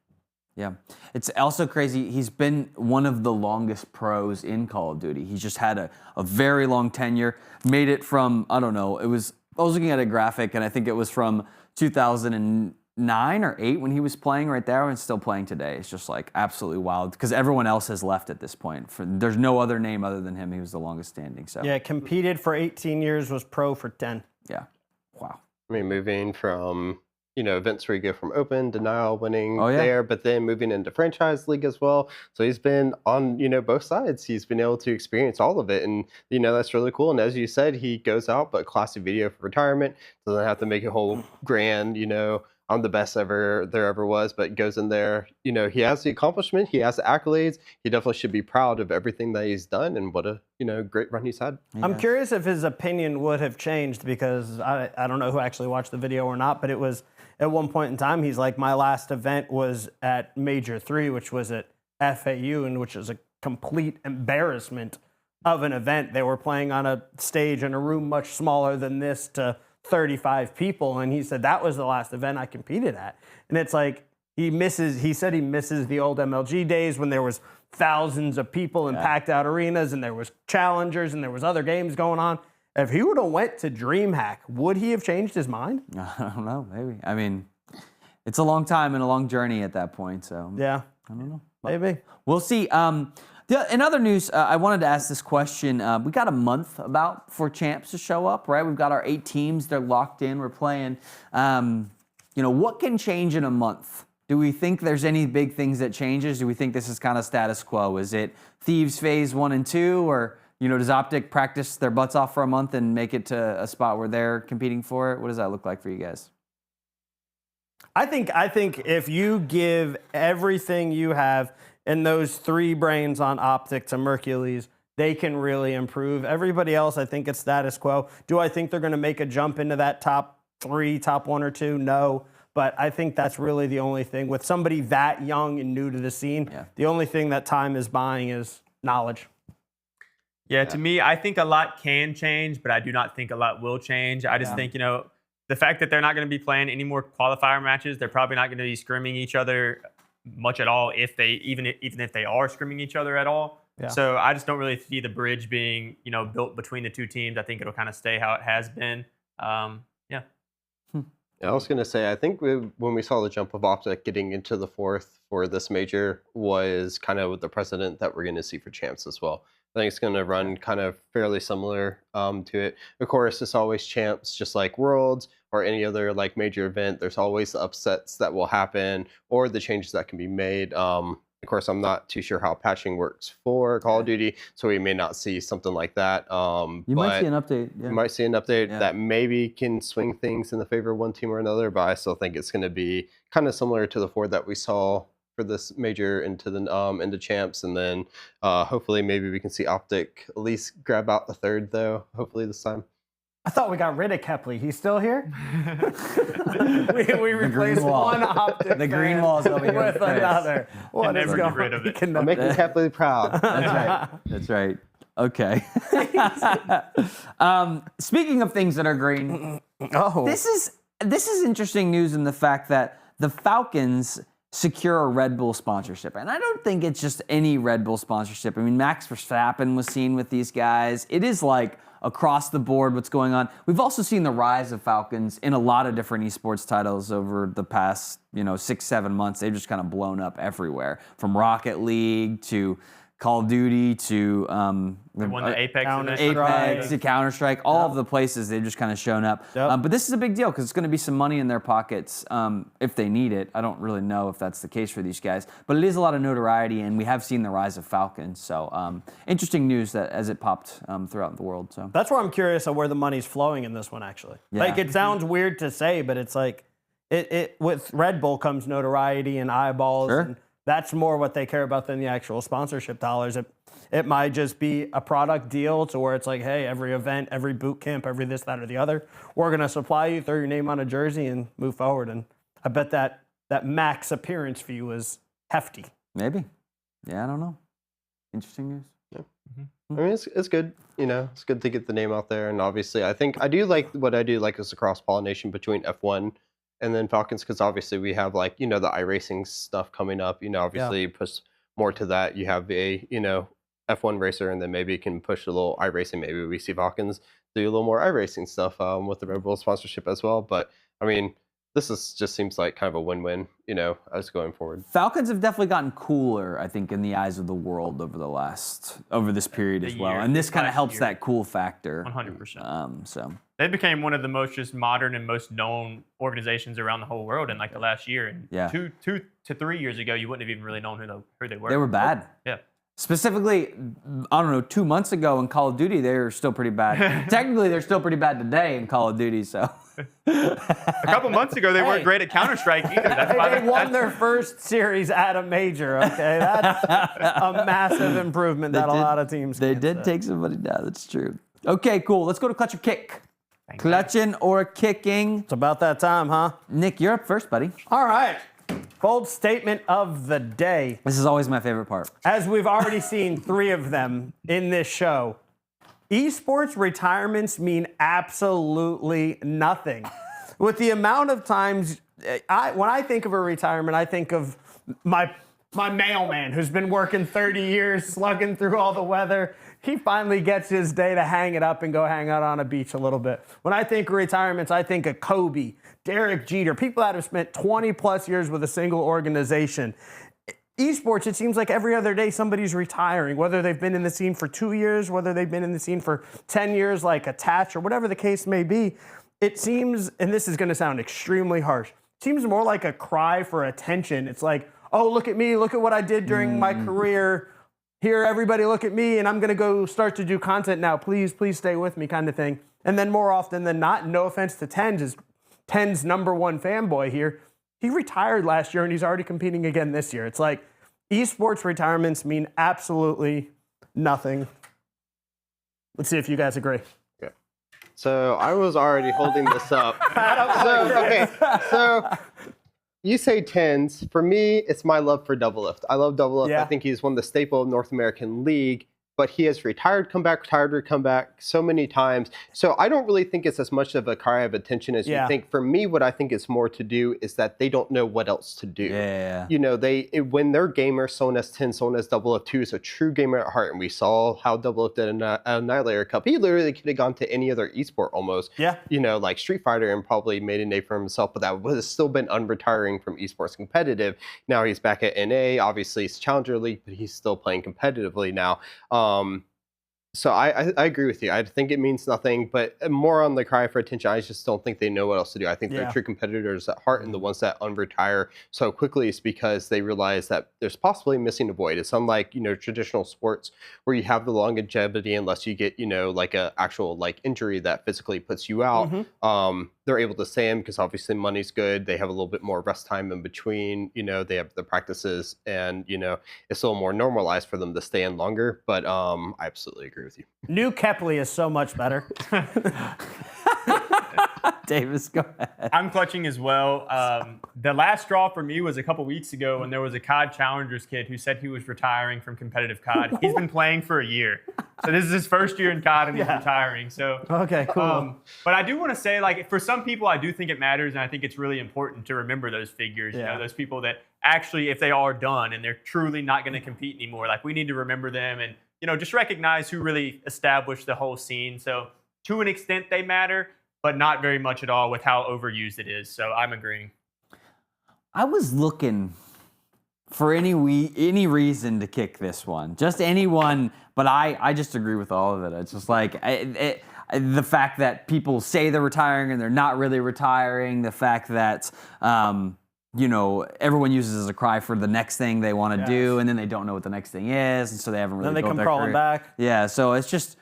Yeah. It's also crazy. He's been one of the longest pros in Call of Duty. He's just had a very long tenure. Made it from, I don't know, I was looking at a graphic, and I think it was from 2009 or 8 when he was playing right there, and still playing today. It's just like absolutely wild because everyone else has left at this point. There's no other name other than him. He was the longest standing. So yeah, competed for 18 years, was pro for 10. Yeah. Wow. I mean, moving from events where you go from open, denial, winning there, but then moving into franchise league as well. So he's been on, both sides. He's been able to experience all of it. And, that's really cool. And as you said, he goes out, but classic video for retirement. Doesn't have to make a whole grand, I'm the best there ever was, but goes in there, he has the accomplishment, he has the accolades. He definitely should be proud of everything that he's done and what a, great run he's had. I'm curious if his opinion would have changed because I don't know who actually watched the video or not, but it was at one point in time, he's like, my last event was at Major 3, which was at FAU, and which is a complete embarrassment of an event. They were playing on a stage in a room much smaller than this to 35 people, and he said that was the last event I competed at. And it's like he said he misses the old MLG days when there was thousands of people in packed out arenas and there was challengers and there was other games going on. If he would have went to Dreamhack, would he have changed his mind? I don't know, maybe. I mean, it's a long time and a long journey at that point, so yeah, I don't know. Maybe. We'll see. In other news, I wanted to ask this question. We got a month about for champs to show up, right? We've got our 8 teams. They're locked in. We're playing. What can change in a month? Do we think there's any big things that changes? Do we think this is kind of status quo? Is it Thieves phase 1 and 2? Or, does Optic practice their butts off for a month and make it to a spot where they're competing for it? What does that look like for you guys? I think if you give everything you have and those 3 brains on Optic to Mercules, they can really improve. Everybody else, I think it's status quo. Do I think they're going to make a jump into that top 3, top 1 or 2? No. But I think that's really the only thing. With somebody that young and new to the scene, the only thing that time is buying is knowledge. Yeah, to me, I think a lot can change, but I do not think a lot will change. I just think, the fact that they're not going to be playing any more qualifier matches, they're probably not going to be scrimming each other much at all, even if they are scrimming each other at all. Yeah. So I just don't really see the bridge being, built between the 2 teams. I think it'll kind of stay how it has been. I was going to say, I think when we saw the jump of Optic getting into the 4th for this major was kind of the precedent that we're going to see for champs as well. I think it's going to run kind of fairly similar to it. Of course, it's always champs, just like Worlds or any other like major event. There's always the upsets that will happen or the changes that can be made. Of course, I'm not too sure how patching works for Call of Duty, so we may not see something like that. You might see an update. Yeah. You might see an update that maybe can swing things in the favor of one team or another, but I still think it's going to be kind of similar to the 4 that we saw for this major into champs, and then hopefully maybe we can see Optic at least grab out the 3rd though. Hopefully this time. I thought we got rid of Kepley. He's still here? we replaced one Optic the green wall's over here with another. What is going rid of it. I'm making Kepley proud. That's right. That's right. Okay. Speaking of things that are green, this is interesting news in the fact that the Falcons secure a Red Bull sponsorship. And I don't think it's just any Red Bull sponsorship. I mean, Max Verstappen was seen with these guys. It is like across the board what's going on. We've also seen the rise of Falcons in a lot of different esports titles over the past, 6-7 months. They've just kind of blown up everywhere, from Rocket League to Call of Duty to They won the Apex event. Apex to Counter-Strike, all of the places they've just kind of shown up. Yep. But this is a big deal because it's going to be some money in their pockets if they need it. I don't really know if that's the case for these guys, but it is a lot of notoriety, and we have seen the rise of Falcons. So interesting news that as it popped throughout the world. So That's where I'm curious of where the money's flowing in this one, actually. Yeah. Like, it sounds weird to say, but it's like, it with Red Bull comes notoriety and eyeballs. Sure. And that's more what they care about than the actual sponsorship dollars. It might just be a product deal to where it's like, hey, every event, every boot camp, every this, that, or the other, we're going to supply you, throw your name on a jersey, and move forward. And I bet that max appearance fee was hefty. maybe. Yeah, I don't know. Interesting news. I mean, it's good. You know, it's good to get the name out there. And obviously, I think I do like what I do like is the cross pollination between F1 and then Falcons, because obviously we have like, you know, the iRacing stuff coming up. You know, obviously push more to that. You have a, you know, F1 racer, and then maybe you can push a little iRacing. Maybe we see Falcons do a little more iRacing stuff with the Red Bull sponsorship as well. But I mean, just seems like kind of a win-win, you know, as going forward. Falcons have definitely gotten cooler, I think, in the eyes of the world over this period as well. year, And this kind of last helps year. that cool factor. 100%. So They became one of the most just modern and most known organizations around the whole world in like the last year. And Yeah. 2 to 3 years ago, you wouldn't have even really known who they were. they were bad. Yeah. Specifically, I don't know, 2 months ago in Call of Duty, they were still pretty bad. Technically, they're still pretty bad today in Call of Duty, so. A couple months ago, they weren't great at Counter-Strike either. That's why They won their first series at a major, okay? That's a massive improvement that a lot of teams They can't did say. take somebody down, that's true. Okay, cool. Let's go to clutch or kick. Clutching or kicking. It's about that time, huh? Nick, you're up first, buddy. All right. Bold statement of the day. This is always my favorite part. As we've already seen 3 of them in this show, esports retirements mean absolutely nothing. With the amount of times, when I think of a retirement, I think of my mailman who's been working 30 years, slugging through all the weather. He finally gets his day to hang it up and go hang out on a beach a little bit. When I think of retirements, I think of Kobe, Derek Jeter, people that have spent 20 plus years with a single organization. Esports, it seems like every other day somebody's retiring, whether they've been in the scene for 2 years, whether they've been in the scene for 10 years, like Attach or whatever the case may be. It seems, and this is going to sound extremely harsh, seems more like a cry for attention. It's like, oh, look at me, look at what I did during my career. Here, everybody look at me, and I'm going to go start to do content now. Please, please stay with me, kind of thing. And then more often than not, no offense to Tens, is Tens' #1 fanboy here. He retired last year, and he's already competing again this year. It's like esports retirements mean absolutely nothing. Let's see if you guys agree. Okay. So I was already holding this up. So you say Tens. For me, it's my love for Double Lift. I love Double Lift. Yeah. I think he's one of the staple of North American League. But he has retired, come back so many times. So I don't really think it's as much of a cry of attention as you think. For me, what I think is more to do is that they don't know what else to do. Yeah. You know, when they're gamers, someone has 10, someone has Double Lift 2 is a true gamer at heart. And we saw how Double Lift did in Annihilator Cup. He literally could have gone to any other esport almost. Yeah. You know, like Street Fighter, and probably made a name for himself, but that would have still been unretiring from esports competitive. Now he's back at NA. Obviously, it's Challenger League, but he's still playing competitively now. So I agree with you. I think it means nothing, but more on the cry for attention. I just don't think they know what else to do. I think they're true competitors at heart, and the ones that unretire so quickly is because they realize that there's possibly missing a void. It's unlike, you know, traditional sports where you have the longevity unless you get, you know, like a actual like injury that physically puts you out. They're able to stay in because obviously money's good. They have a little bit more rest time in between. You know, they have the practices, and you know, it's a little more normalized for them to stay in longer. But I absolutely agree with you. New Kepley is so much better. Davis, go ahead. I'm clutching as well. The last straw for me was a couple weeks ago when there was a COD Challengers kid who said he was retiring from competitive COD. He's been playing for a year. So this is his first year in COD, and he's retiring. So Okay, cool. but I do want to say, like, for some people, I do think it matters, and I think it's really important to remember those figures. You know, those people that actually, if they are done and they're truly not going to compete anymore, like, we need to remember them and, you know, just recognize who really established the whole scene. So to an extent, they matter, but not very much at all with how overused it is. So I'm agreeing. I was looking for any reason to kick this one. Just anyone, but I just agree with all of it. It's just like the fact that people say they're retiring and they're not really retiring. The fact that everyone uses as a cry for the next thing they want to do, and then they don't know what the next thing is, and so they haven't really. Then they built come their crawling career. back. Yeah, so it's just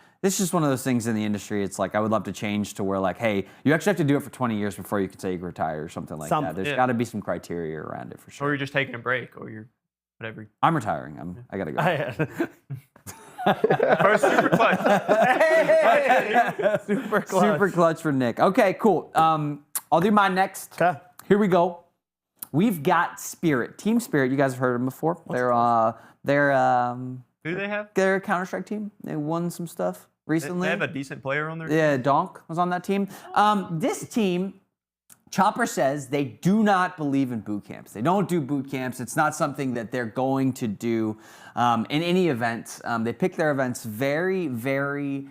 one of those things in the industry. It's like I would love to change to where like, hey, you actually have to do it for 20 years before you can say you retire or something like that. There's got to be some criteria around it for sure. Or you're just taking a break, or you're whatever. I'm retiring. I gotta go. First super clutch. Super clutch for Nick. Okay, cool. I'll do mine next. Okay. Here we go. We've got Spirit. Team Spirit. You guys have heard of them before. They're Who do they have? they're a Counter-Strike team. They won some stuff recently. They have a decent player on their team. Yeah, Donk was on that team. This team, Chopper says they do not believe in boot camps. They don't do boot camps. It's not something that they're going to do in any event. They pick their events very, very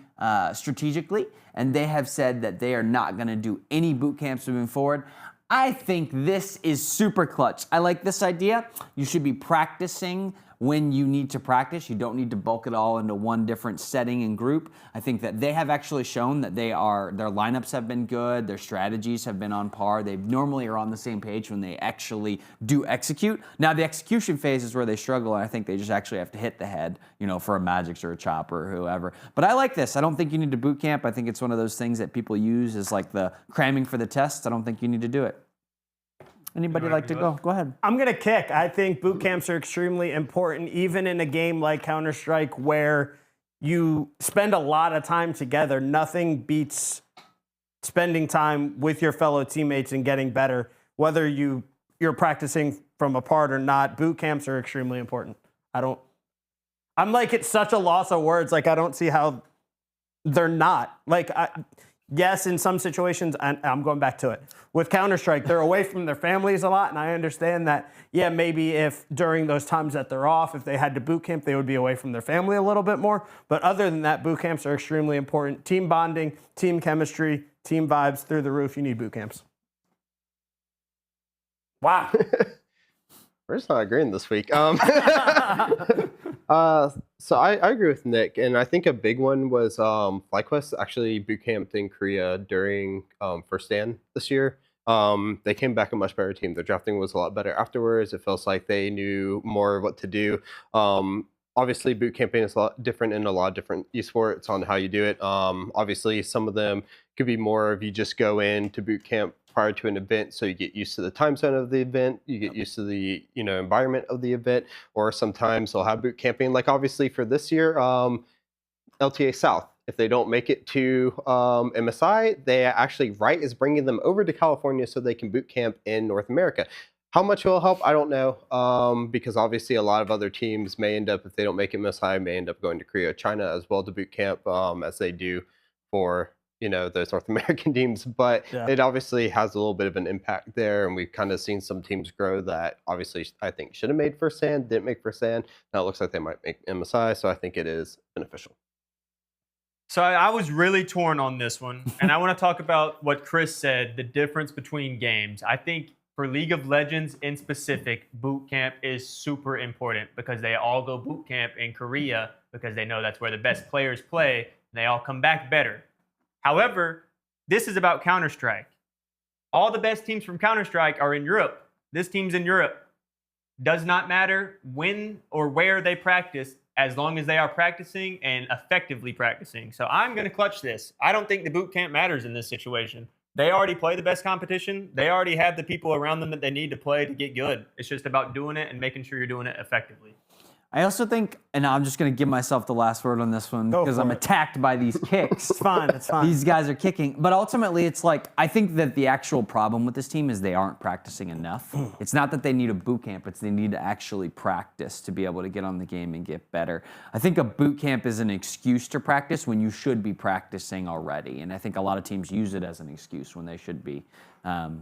strategically, and they have said that they are not going to do any boot camps moving forward. I think this is super clutch. I like this idea. You should be practicing when you need to practice. You don't need to bulk it all into one different setting and group. I think that they have actually shown that their lineups have been good, their strategies have been on par. They normally are on the same page when they actually do execute. Now the execution phase is where they struggle, and I think they just actually have to hit the head, for a Magix or a Chopper or whoever. But I like this. I don't think you need to boot camp. I think it's one of those things that people use as like the cramming for the tests. I don't think you need to do it. Anybody like to go? Go ahead. I'm going to kick. I think boot camps are extremely important, even in a game like Counter-Strike where you spend a lot of time together. Nothing beats spending time with your fellow teammates and getting better. Whether you're practicing from apart or not, boot camps are extremely important. I'm like, it's such a loss of words. Like, I don't see how they're not. Like, yes, in some situations, and I'm going back to it. With Counter-Strike, they're away from their families a lot, and I understand that, yeah, maybe if during those times that they're off, if they had to boot camp, they would be away from their family a little bit more. But other than that, boot camps are extremely important. Team bonding, team chemistry, team vibes through the roof. You need boot camps. Wow. We're just not agreeing this week. So I agree with Nick, and I think a big one was FlyQuest actually boot camped in Korea during First Stand this year. They came back a much better team. Their drafting was a lot better afterwards. It feels like they knew more of what to do. Obviously, boot camping is a lot different in a lot of different esports on how you do it. Obviously, some of them could be more of you just go in to boot camp prior to an event, so you get used to the time zone of the event, you get used to the environment of the event, or sometimes they'll have boot camping. Like obviously for this year, LTA South, if they don't make it to MSI, they actually Wright is bringing them over to California so they can boot camp in North America. How much will help? I don't know, because obviously a lot of other teams may end up, if they don't make MSI, may end up going to Korea, China as well to boot camp, as they do for those North American teams. But it obviously has a little bit of an impact there, and we've kind of seen some teams grow that obviously I think should have made First Stand, didn't make First Stand. Now it looks like they might make MSI, so I think it is beneficial. So I was really torn on this one, and I want to talk about what Chris said, the difference between games. I think for League of Legends in specific, boot camp is super important because they all go boot camp in Korea because they know that's where the best players play, and they all come back better. However, this is about Counter-Strike. All the best teams from Counter-Strike are in Europe. This team's in Europe. Does not matter when or where they practice, as long as they are practicing and effectively practicing. So I'm going to clutch this. I don't think the boot camp matters in this situation. They already play the best competition. They already have the people around them that they need to play to get good. It's just about doing it and making sure you're doing it effectively. I also think, and I'm just going to give myself the last word on this one because I'm attacked by these kicks. It's fine. It's fine. These guys are kicking. But ultimately, it's like, I think that the actual problem with this team is they aren't practicing enough. It's not that they need a boot camp. It's they need to actually practice to be able to get on the game and get better. I think a boot camp is an excuse to practice when you should be practicing already. And I think a lot of teams use it as an excuse when they should be,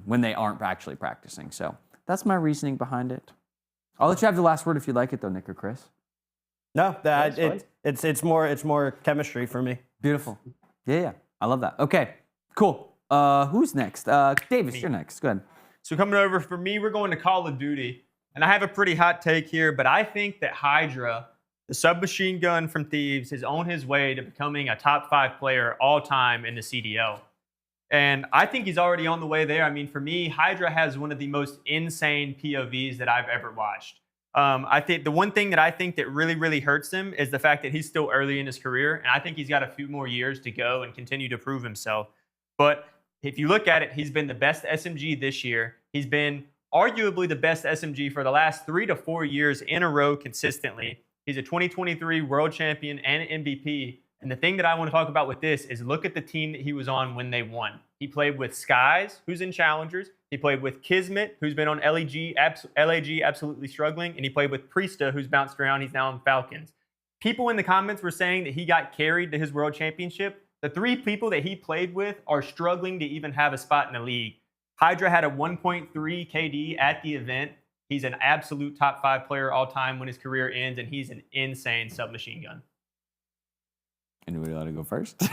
when they aren't actually practicing. So that's my reasoning behind it. I'll let you have the last word if you like it, though, Nick or Chris. No, it's more chemistry for me. Beautiful. Yeah, I love that. Okay, cool. Who's next? Davis, you're next. Go ahead. So coming over for me, we're going to Call of Duty. And I have a pretty hot take here, but I think that Hydra, the submachine gun from Thieves, is on his way to becoming a top 5 player all time in the CDL. And I think he's already on the way there. I mean, for me, Hydra has one of the most insane POVs that I've ever watched. I think the one thing that I think that really, really hurts him is the fact that he's still early in his career. And I think he's got a few more years to go and continue to prove himself. But if you look at it, he's been the best SMG this year. He's been arguably the best SMG for the last 3 to 4 years in a row consistently. He's a 2023 world champion and MVP. And the thing that I want to talk about with this is look at the team that he was on when they won. He played with Skies, who's in Challengers. He played with Kismet, who's been on LAG absolutely struggling. And he played with Priesta, who's bounced around. He's now on Falcons. People in the comments were saying that he got carried to his world championship. The 3 people that he played with are struggling to even have a spot in the league. Hydra had a 1.3 KD at the event. He's an absolute top 5 player all time when his career ends, and he's an insane submachine gun. Anybody want to go first?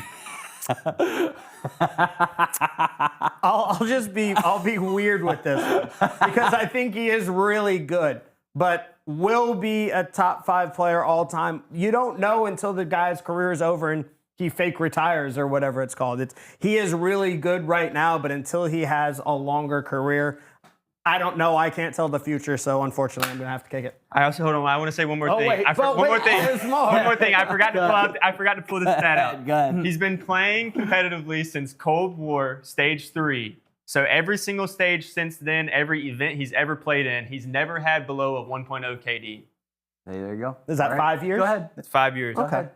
I'll be weird with this one because I think he is really good, but will be a top 5 player all time. You don't know until the guy's career is over and he fake retires or whatever it's called. He is really good right now, but until he has a longer career, I don't know. I can't tell the future, so unfortunately, I'm gonna have to kick it. Hold on. I want to say one more thing. Wait, One more thing. I forgot to pull this stat out. Go ahead. He's been playing competitively since Cold War Stage 3. So every single stage since then, every event he's ever played in, he's never had below a 1.0 KD. There you go. Is that All 5 years? Go ahead. That's 5 years. Okay.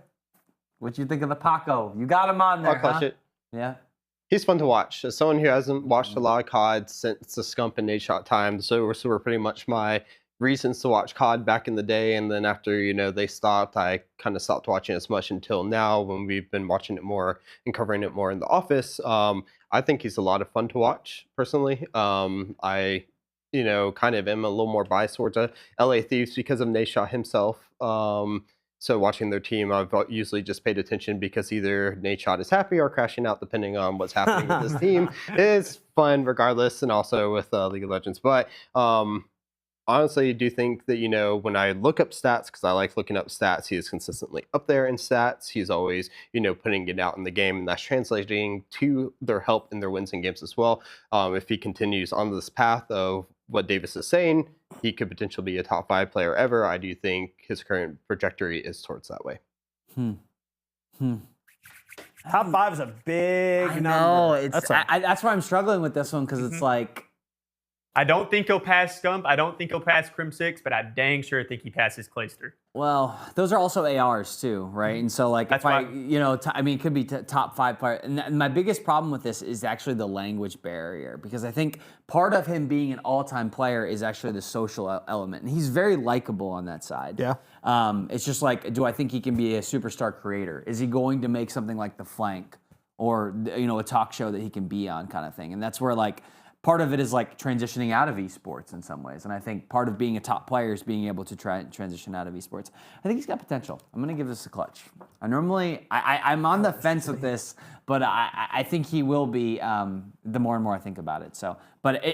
What you think of the Paco? You got him on there, I'll clutch huh? it. Yeah. He's fun to watch. As someone who hasn't watched a lot of COD since the Scump and Nate Shot time, so were pretty much my reasons to watch COD back in the day. And then after, they stopped, I kind of stopped watching as much until now when we've been watching it more and covering it more in the office. I think he's a lot of fun to watch, personally. I, kind of am a little more biased towards LA Thieves because of Nate Shot himself. So watching their team, I've usually just paid attention because either Nate Shot is happy or crashing out, depending on what's happening with this team. It's fun regardless, and also with League of Legends. But honestly, I do think that, when I look up stats, because I like looking up stats, he is consistently up there in stats. He's always, putting it out in the game, and that's translating to their help in their wins in games as well. If he continues on this path of what Davis is saying, he could potentially be a top 5 player ever. I do think his current trajectory is towards that way. Top 5 is a big number. No, that's why I'm struggling with this one because it's like I don't think he'll pass Scump. I don't think he'll pass Crim 6, but I dang sure think he passes Clayster. Well, those are also ARs too, right? And so, like, That's if I, why- it could be top 5 player. And my biggest problem with this is actually the language barrier because I think part of him being an all-time player is actually the social element, and he's very likable on that side. Yeah. It's just like, do I think he can be a superstar creator? Is he going to make something like The Flank or a talk show that he can be on, kind of thing? And that's where part of it is like transitioning out of esports in some ways. And I think part of being a top player is being able to try and transition out of esports. I think he's got potential. I'm going to give this a clutch. I'm on the fence with this, but I think he will be the more and more I think about it. So, but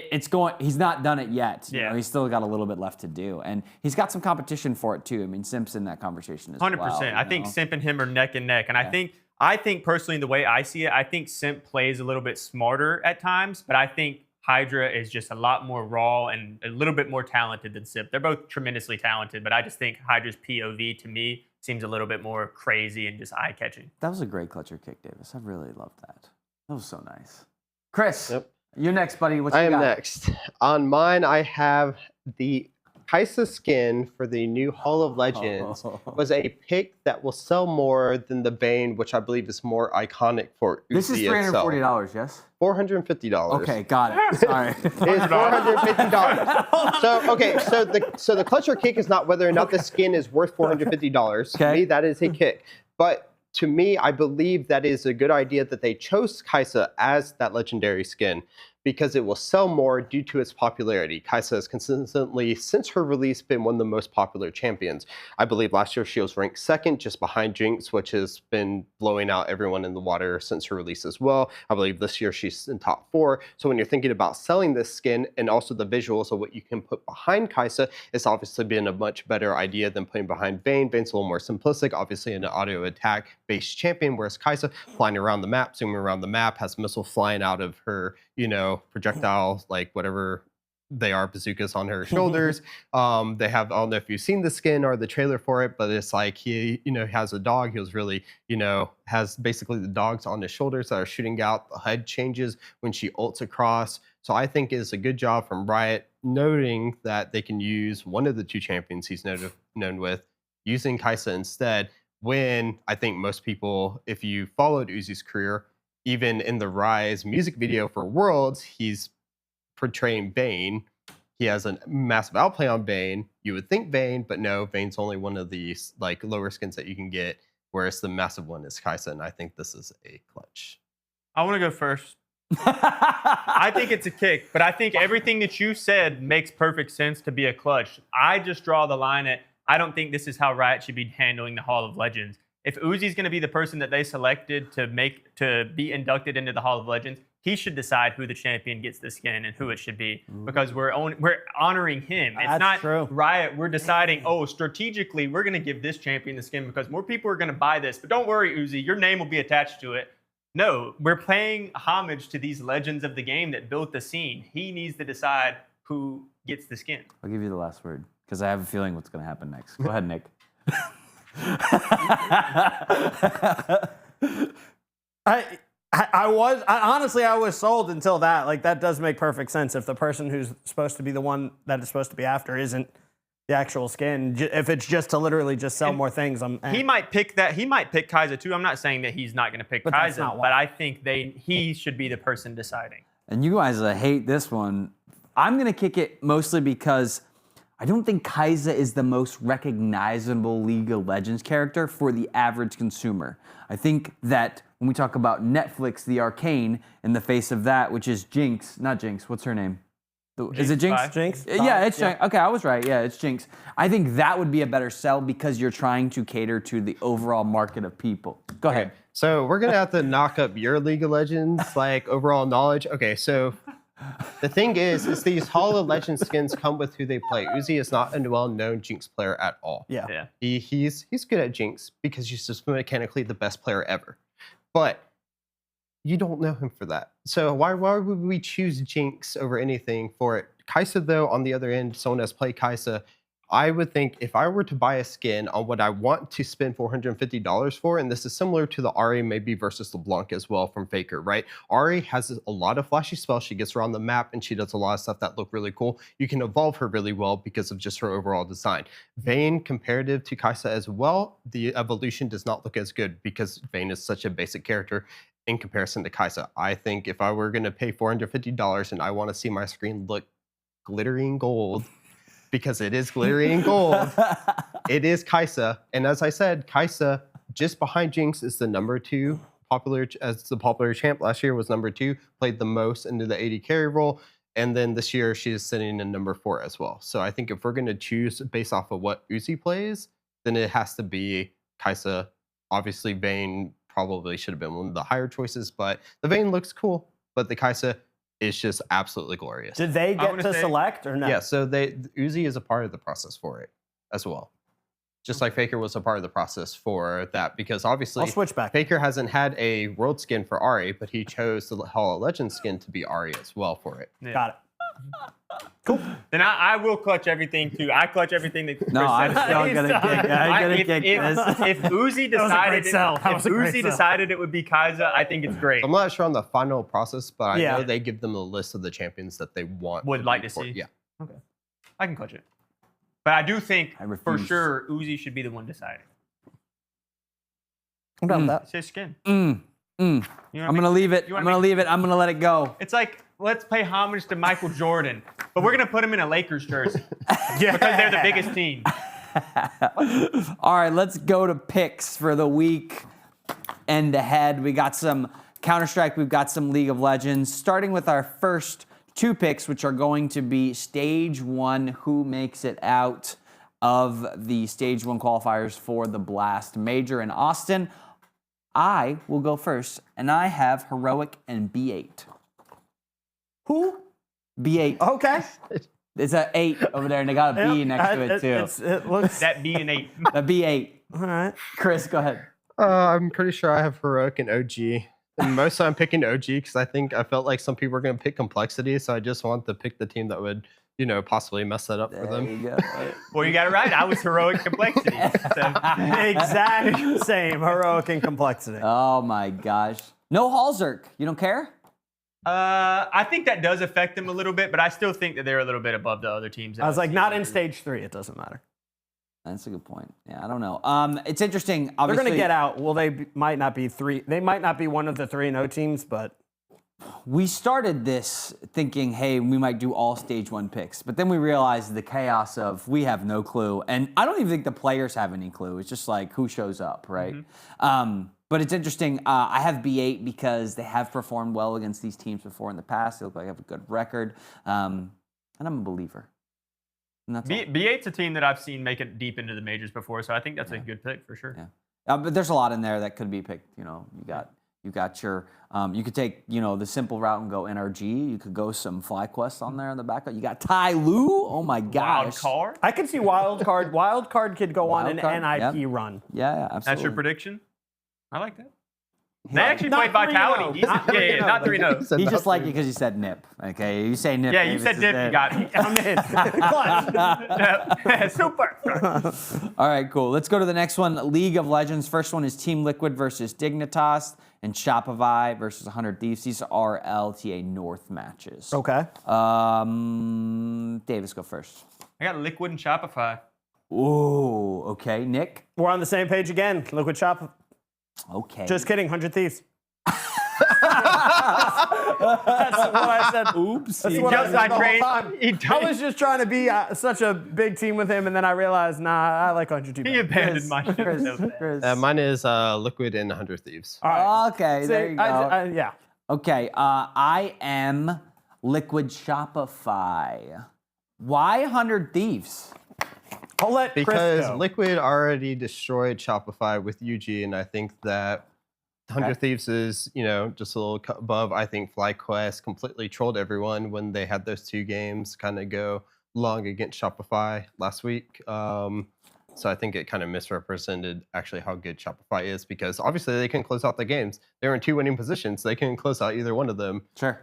he's not done it yet. Yeah. He's still got a little bit left to do. And he's got some competition for it too. I mean, Simp's in that conversation as 100%. well. I think Simp and him are neck and neck. And I think personally, the way I see it, I think Simp plays a little bit smarter at times, but I think Hydra is just a lot more raw and a little bit more talented than Simp. They're both tremendously talented, but I just think Hydra's POV to me seems a little bit more crazy and just eye-catching. That was a great clutcher kick, Davis. I really loved that. That was so nice. Chris, Yep. you're next, buddy. What you I am got? next. On mine, I have the Kaisa skin for the new Hall of Legends was a pick that will sell more than the Bane, which I believe is more iconic for Uzi This is $340, yes? $450. Okay, got it. Sorry. It is $450. So the clutcher kick is not whether or not the skin is worth $450. To me, that is a kick. But to me, I believe that is a good idea that they chose Kaisa as that legendary skin. because it will sell more due to its popularity. Kai'Sa has consistently, since her release, been one of the most popular champions. I believe last year she was ranked second, just behind Jinx, which has been blowing out everyone in the water since her release as well. I believe this year she's in top 4. So when you're thinking about selling this skin and also the visuals of what you can put behind Kai'Sa, it's obviously been a much better idea than putting behind Vayne. Vayne's a little more simplistic, obviously an auto attack based champion, whereas Kai'Sa flying around the map, zooming around the map, has missiles flying out of her, projectiles, like whatever they are, bazookas on her shoulders. They have, I don't know if you've seen the skin or the trailer for it, but it's like he, has a dog. He was really, has basically the dogs on his shoulders that are shooting out. The HUD changes when she ults across. So I think it's a good job from Riot noting that they can use one of the 2 champions he's known with, using Kai'Sa instead, when I think most people, if you followed Uzi's career, even in the Rise music video for Worlds, he's portraying Vayne. He has a massive outplay on Vayne. You would think Vayne, but no, Vayne's only one of these like lower skins that you can get, whereas the massive one is Kai'Sa, and I think this is a clutch. I want to go first. I think it's a kick, but I think everything that you said makes perfect sense to be a clutch. I just draw the line at, I don't think this is how Riot should be handling the Hall of Legends. If Uzi's going to be the person that they selected to be inducted into the Hall of Legends, he should decide who the champion gets the skin and who it should be, because we're honoring him. It's not true. Riot. We're deciding, strategically, we're going to give this champion the skin because more people are going to buy this. But don't worry, Uzi, your name will be attached to it. No, we're paying homage to these legends of the game that built the scene. He needs to decide who gets the skin. I'll give you the last word because I have a feeling what's going to happen next. Go ahead, Nick. I was sold until that. Like, that does make perfect sense. If the person who's supposed to be the one that it's supposed to be after isn't the actual skin, if it's just to literally just sell more things, he might pick that. He might pick Kai'Sa too. I'm not saying that he's not going to pick Kai'Sa, but I think he should be the person deciding. And you guys hate this one. I'm going to kick it mostly because I don't think Kai'Sa is the most recognizable League of Legends character for the average consumer. I think that when we talk about Netflix, the Arcane, in the face of that, which is Jinx, not Jinx, what's her name? Is it Jinx? Jinx? Yeah, it's Jinx. Okay, I was right. Yeah, it's Jinx. I think that would be a better sell because you're trying to cater to the overall market of people. Go ahead. So we're going to have to knock up your League of Legends, like overall knowledge. Okay, so the thing is these Hall of Legends skins come with who they play. Uzi is not a well-known Jinx player at all. Yeah. He's good at Jinx because he's just mechanically the best player ever. But you don't know him for that. So why would we choose Jinx over anything for it? Kai'Sa, though, on the other end, someone that's played Kai'Sa, I would think if I were to buy a skin on what I want to spend $450 for, and this is similar to the Ahri maybe versus LeBlanc as well from Faker, right? Ahri has a lot of flashy spells. She gets around the map and she does a lot of stuff that look really cool. You can evolve her really well because of just her overall design. Vayne, comparative to Kai'Sa as well, the evolution does not look as good because Vayne is such a basic character in comparison to Kai'Sa. I think if I were going to pay $450 and I want to see my screen look glittering gold, because it is glittering gold, it is Kai'Sa. And as I said, Kai'Sa, just behind Jinx, is the number 2 popular, as the popular champ last year was number 2, played the most into the AD carry role. And then this year she is sitting in number 4 as well. So I think if we're going to choose based off of what Uzi plays, then it has to be Kai'Sa. Obviously, Vayne probably should have been one of the higher choices, but the Vayne looks cool. But the Kai'Sa is just absolutely glorious. Did they get to select or no? Yeah, so Uzi is a part of the process for it as well. Just like Faker was a part of the process for that, because obviously I'll switch back. Faker hasn't had a world skin for Ahri, but he chose the Hall of Legends skin to be Ahri as well for it. Yeah. Got it. Cool. Then I will clutch everything too. I clutch everything that Chris No, I'm said. still gonna kick. I'm gonna kick this. If Uzi decided it would be Kai'Sa, I think it's great. I'm not sure on the final process, but I know they give them a list of the champions that they would like to see. Yeah. Okay. I can clutch it. But I do think for refuse. sure Uzi should be the one deciding. I'm done with that. It's his skin. I'm gonna leave it. I'm gonna leave it. I'm gonna let it go. It's like, let's pay homage to Michael Jordan, but we're gonna put him in a Lakers jersey because they're the biggest team. All right, let's go to picks for the week and ahead. We got some Counter-Strike, we've got some League of Legends, starting with our first 2 picks, which are going to be Stage 1, who makes it out of the Stage 1 qualifiers for the Blast Major in Austin. I will go first, and I have Heroic and B8. Who? B8. Okay. It's an 8 over there, and they got a B next to it, too. It looks. That B and 8. The B8. All right. Chris, go ahead. I'm pretty sure I have Heroic and OG. And most I'm picking OG because I felt like some people were going to pick Complexity, so I just want to pick the team that would, possibly mess that up for There them. you go. Well, you got it right. I was Heroic Complexity. So. Exact same. Heroic and Complexity. Oh, my gosh. No Halzerk. You don't care? I think that does affect them a little bit, but I still think that they're a little bit above the other teams. I was like, not in Stage 3. It doesn't matter. That's a good point. Yeah, I don't know. It's interesting. They're Obviously, going to get out. Well, might not be 3. They might not be one of the 3-0 teams, but we started this thinking, hey, we might do all Stage 1 picks, but then we realized the chaos of we have no clue, and I don't even think the players have any clue. It's just like who shows up, right? But it's interesting. I have B8 because they have performed well against these teams before in the past. They look like they have a good record, and I'm a believer. And that's all. B8's a team that I've seen make it deep into the majors before, so I think that's a good pick for sure. Yeah. But there's a lot in there that could be picked. You got your. You could take the simple route and go NRG. You could go some FlyQuest on there in the backup. You got Ty Lue. Oh my gosh. Wild card. I could see Wildcard. Wildcard could go on an Wildcard, NIP run. Yeah, absolutely. That's your prediction? I like that. They Not- actually not played Vitality. 3-0. Not Yeah, not 3-0. He just liked it because you said Nip. Okay, you say Nip. Yeah, you Davis said is Nip, there. you got me. I'm in. Clutch. Super. All right, cool. Let's go to the next one. League of Legends. First one is Team Liquid versus Dignitas and Shopify versus 100 Thieves. These are LTA North matches. Okay. Davis, go first. I got Liquid and Shopify. Ooh, okay. Nick? We're on the same page again. Liquid Shop. Okay. Just kidding. 100 Thieves. That's what I said. Oops. That's He what I just said the got whole trained. time. I was just trying to be such a big team with him, and then I realized, nah, I like 100 He better. abandoned my ship. Chris. Mine is Liquid and 100 Thieves. All right. Okay, See, there you go. yeah. Okay, I am Liquid Shopify. Why 100 Thieves? I'll let Chris Because go. Liquid already destroyed Shopify with UG, and I think that 100 Thieves is, just a little cut above. I think FlyQuest completely trolled everyone when they had those 2 games kind of go long against Shopify last week. So I think it kind of misrepresented actually how good Shopify is, because obviously they can close out the games. They were in 2 winning positions. So they can close out either one of them. Sure.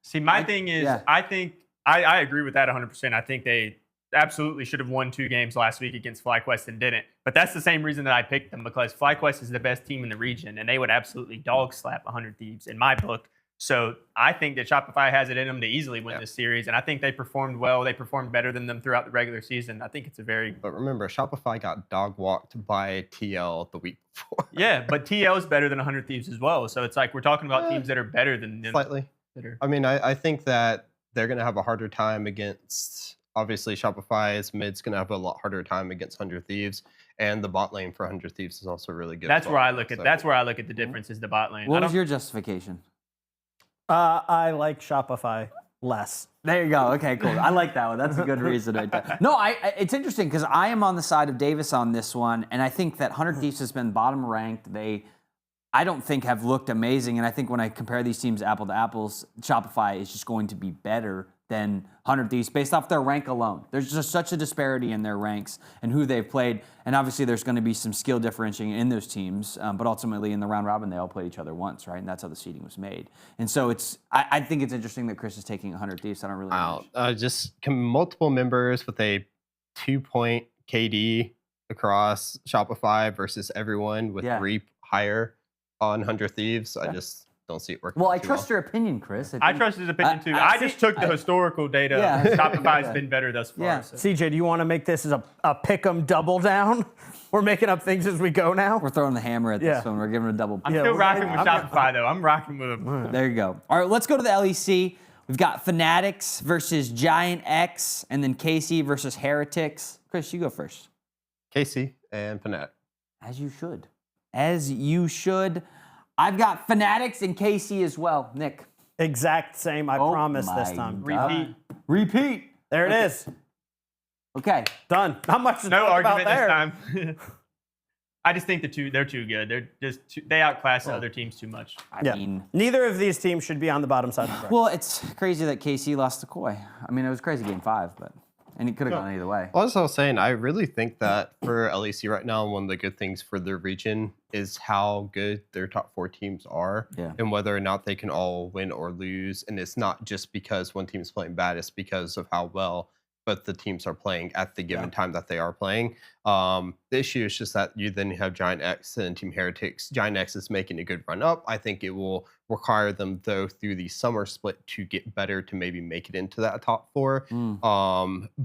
See, my thing is, yeah. I think I agree with that 100%. I think they absolutely should have won 2 games last week against FlyQuest and didn't. But that's the same reason that I picked them, because FlyQuest is the best team in the region, and they would absolutely dog slap 100 Thieves in my book. So I think that Shopify has it in them to easily win this series, and I think they performed well. They performed better than them throughout the regular season. I think it's a very... But remember, Shopify got dog walked by TL the week before. Yeah, but TL is better than 100 Thieves as well. So it's like we're talking about teams that are better than them. Slightly. I mean, I think that they're going to have a harder time against... Obviously, Shopify's mid's going to have a lot harder time against 100 Thieves, and the bot lane for 100 Thieves is also really good. That's as well. where I look at. That's where I look at the difference is the bot lane. What was your justification? I like Shopify less. There you go. Okay, cool. I like that one. That's a good reason right there. No, it's interesting because I am on the side of Davis on this one, and I think that 100 Thieves has been bottom ranked. I don't think have looked amazing, and I think when I compare these teams apple to apples, Shopify is just going to be better than 100 Thieves based off their rank alone. There's just such a disparity in their ranks and who they've played, and obviously there's going to be some skill differentiating in those teams, but ultimately in the round robin they all played each other once, right? And that's how the seeding was made. And so I think it's interesting that Chris is taking 100 Thieves. I don't really know. Just multiple members with a 2-point KD across Shopify versus everyone with 3 higher on 100 Thieves. I just don't see it working. Well, I trust your opinion, Chris. I trust his opinion too. I just took the historical data. Yeah. Shopify's been better thus far. Yeah. So. CJ, do you want to make this as a pick-em double down? We're making up things as we go now. We're throwing the hammer at this one. We're giving it a double. I'm still rocking with Shopify though. I'm rocking with them. There you go. All right, let's go to the LEC. We've got Fanatics versus Giant X, and then KC versus Heretics. Chris, you go first. KC and Fnatic. As you should. As you should. I've got Fanatics and KC as well. Nick. Exact same, I promise this time. Repeat. There it is. Okay. Done. Not much to No talk argument about this there. time. I just think they're too good. They're just they outclass the other teams too much. I mean, Neither of these teams should be on the bottom side of the bracket. well, it's crazy that KC lost to Koi. I mean, it was crazy game 5, and it could have gone either way. As I was saying, I really think that for LEC right now, one of the good things for their region is how good their top 4 teams are and whether or not they can all win or lose. And it's not just because one team's playing bad, it's because of how well both the teams are playing at the given time that they are playing. The issue is just that you then have Giant X and Team Heretics. Giant X is making a good run up. I think it will require them, though, through the summer split to get better to maybe make it into that top 4.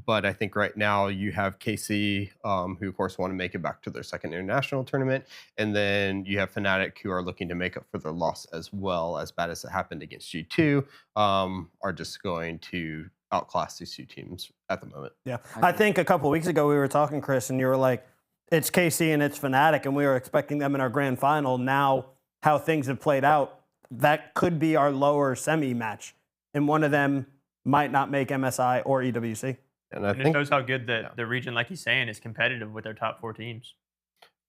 But I think right now you have KC, who, of course, want to make it back to their second international tournament. And then you have Fnatic, who are looking to make up for their loss as well, as bad as it happened against G2, are just going to outclass these 2 teams at the moment. Yeah. I think a couple weeks ago we were talking, Chris, and you were like, it's KC and it's Fnatic, and we were expecting them in our grand final. Now, how things have played out, that could be our lower semi match. And one of them might not make MSI or EWC. And I And it think shows how good the region, like he's saying, is competitive with their top 4 teams.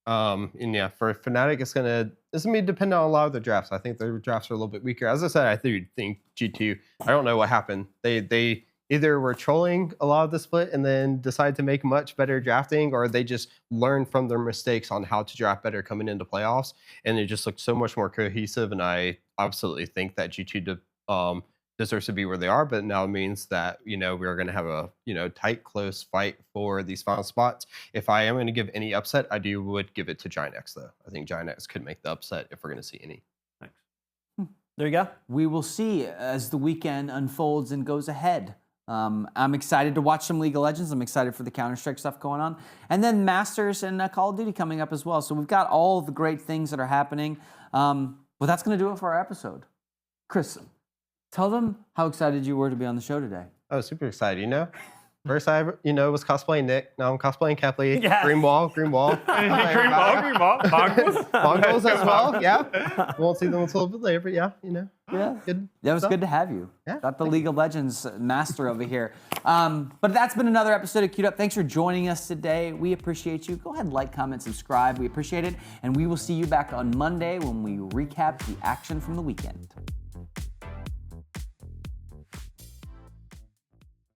and yeah, for Fnatic, it's gonna be dependent on a lot of the drafts. I think their drafts are a little bit weaker. As I said, I think G2. I don't know what happened. They either were trolling a lot of the split and then decided to make much better drafting, or they just learned from their mistakes on how to draft better coming into playoffs, and it just looked so much more cohesive. And I absolutely think that G2 deserves to be where they are, but now it means that we're going to have a tight, close fight for these final spots. If I am going to give any upset, would give it to Giant X though. I think Giant X could make the upset if we're going to see any. There you go. We will see as the weekend unfolds and goes ahead. I'm excited to watch some League of Legends. I'm excited for the Counter-Strike stuff going on. And then Masters and Call of Duty coming up as well. So we've got all the great things that are happening. Well, that's going to do it for our episode. Chris, tell them how excited you were to be on the show today. Oh, super excited, First I, was cosplaying Nick. Now I'm cosplaying Kepley. Yeah. Green wall. Green ball. Mongols. Mongols as well, yeah. Won't see them until a little bit later, but yeah, Yeah. Good That was stuff. good to have you. Yeah, Got the League of Legends master over here. But that's been another episode of Queued Up. Thanks for joining us today. We appreciate you. Go ahead, like, comment, subscribe. We appreciate it. And we will see you back on Monday when we recap the action from the weekend.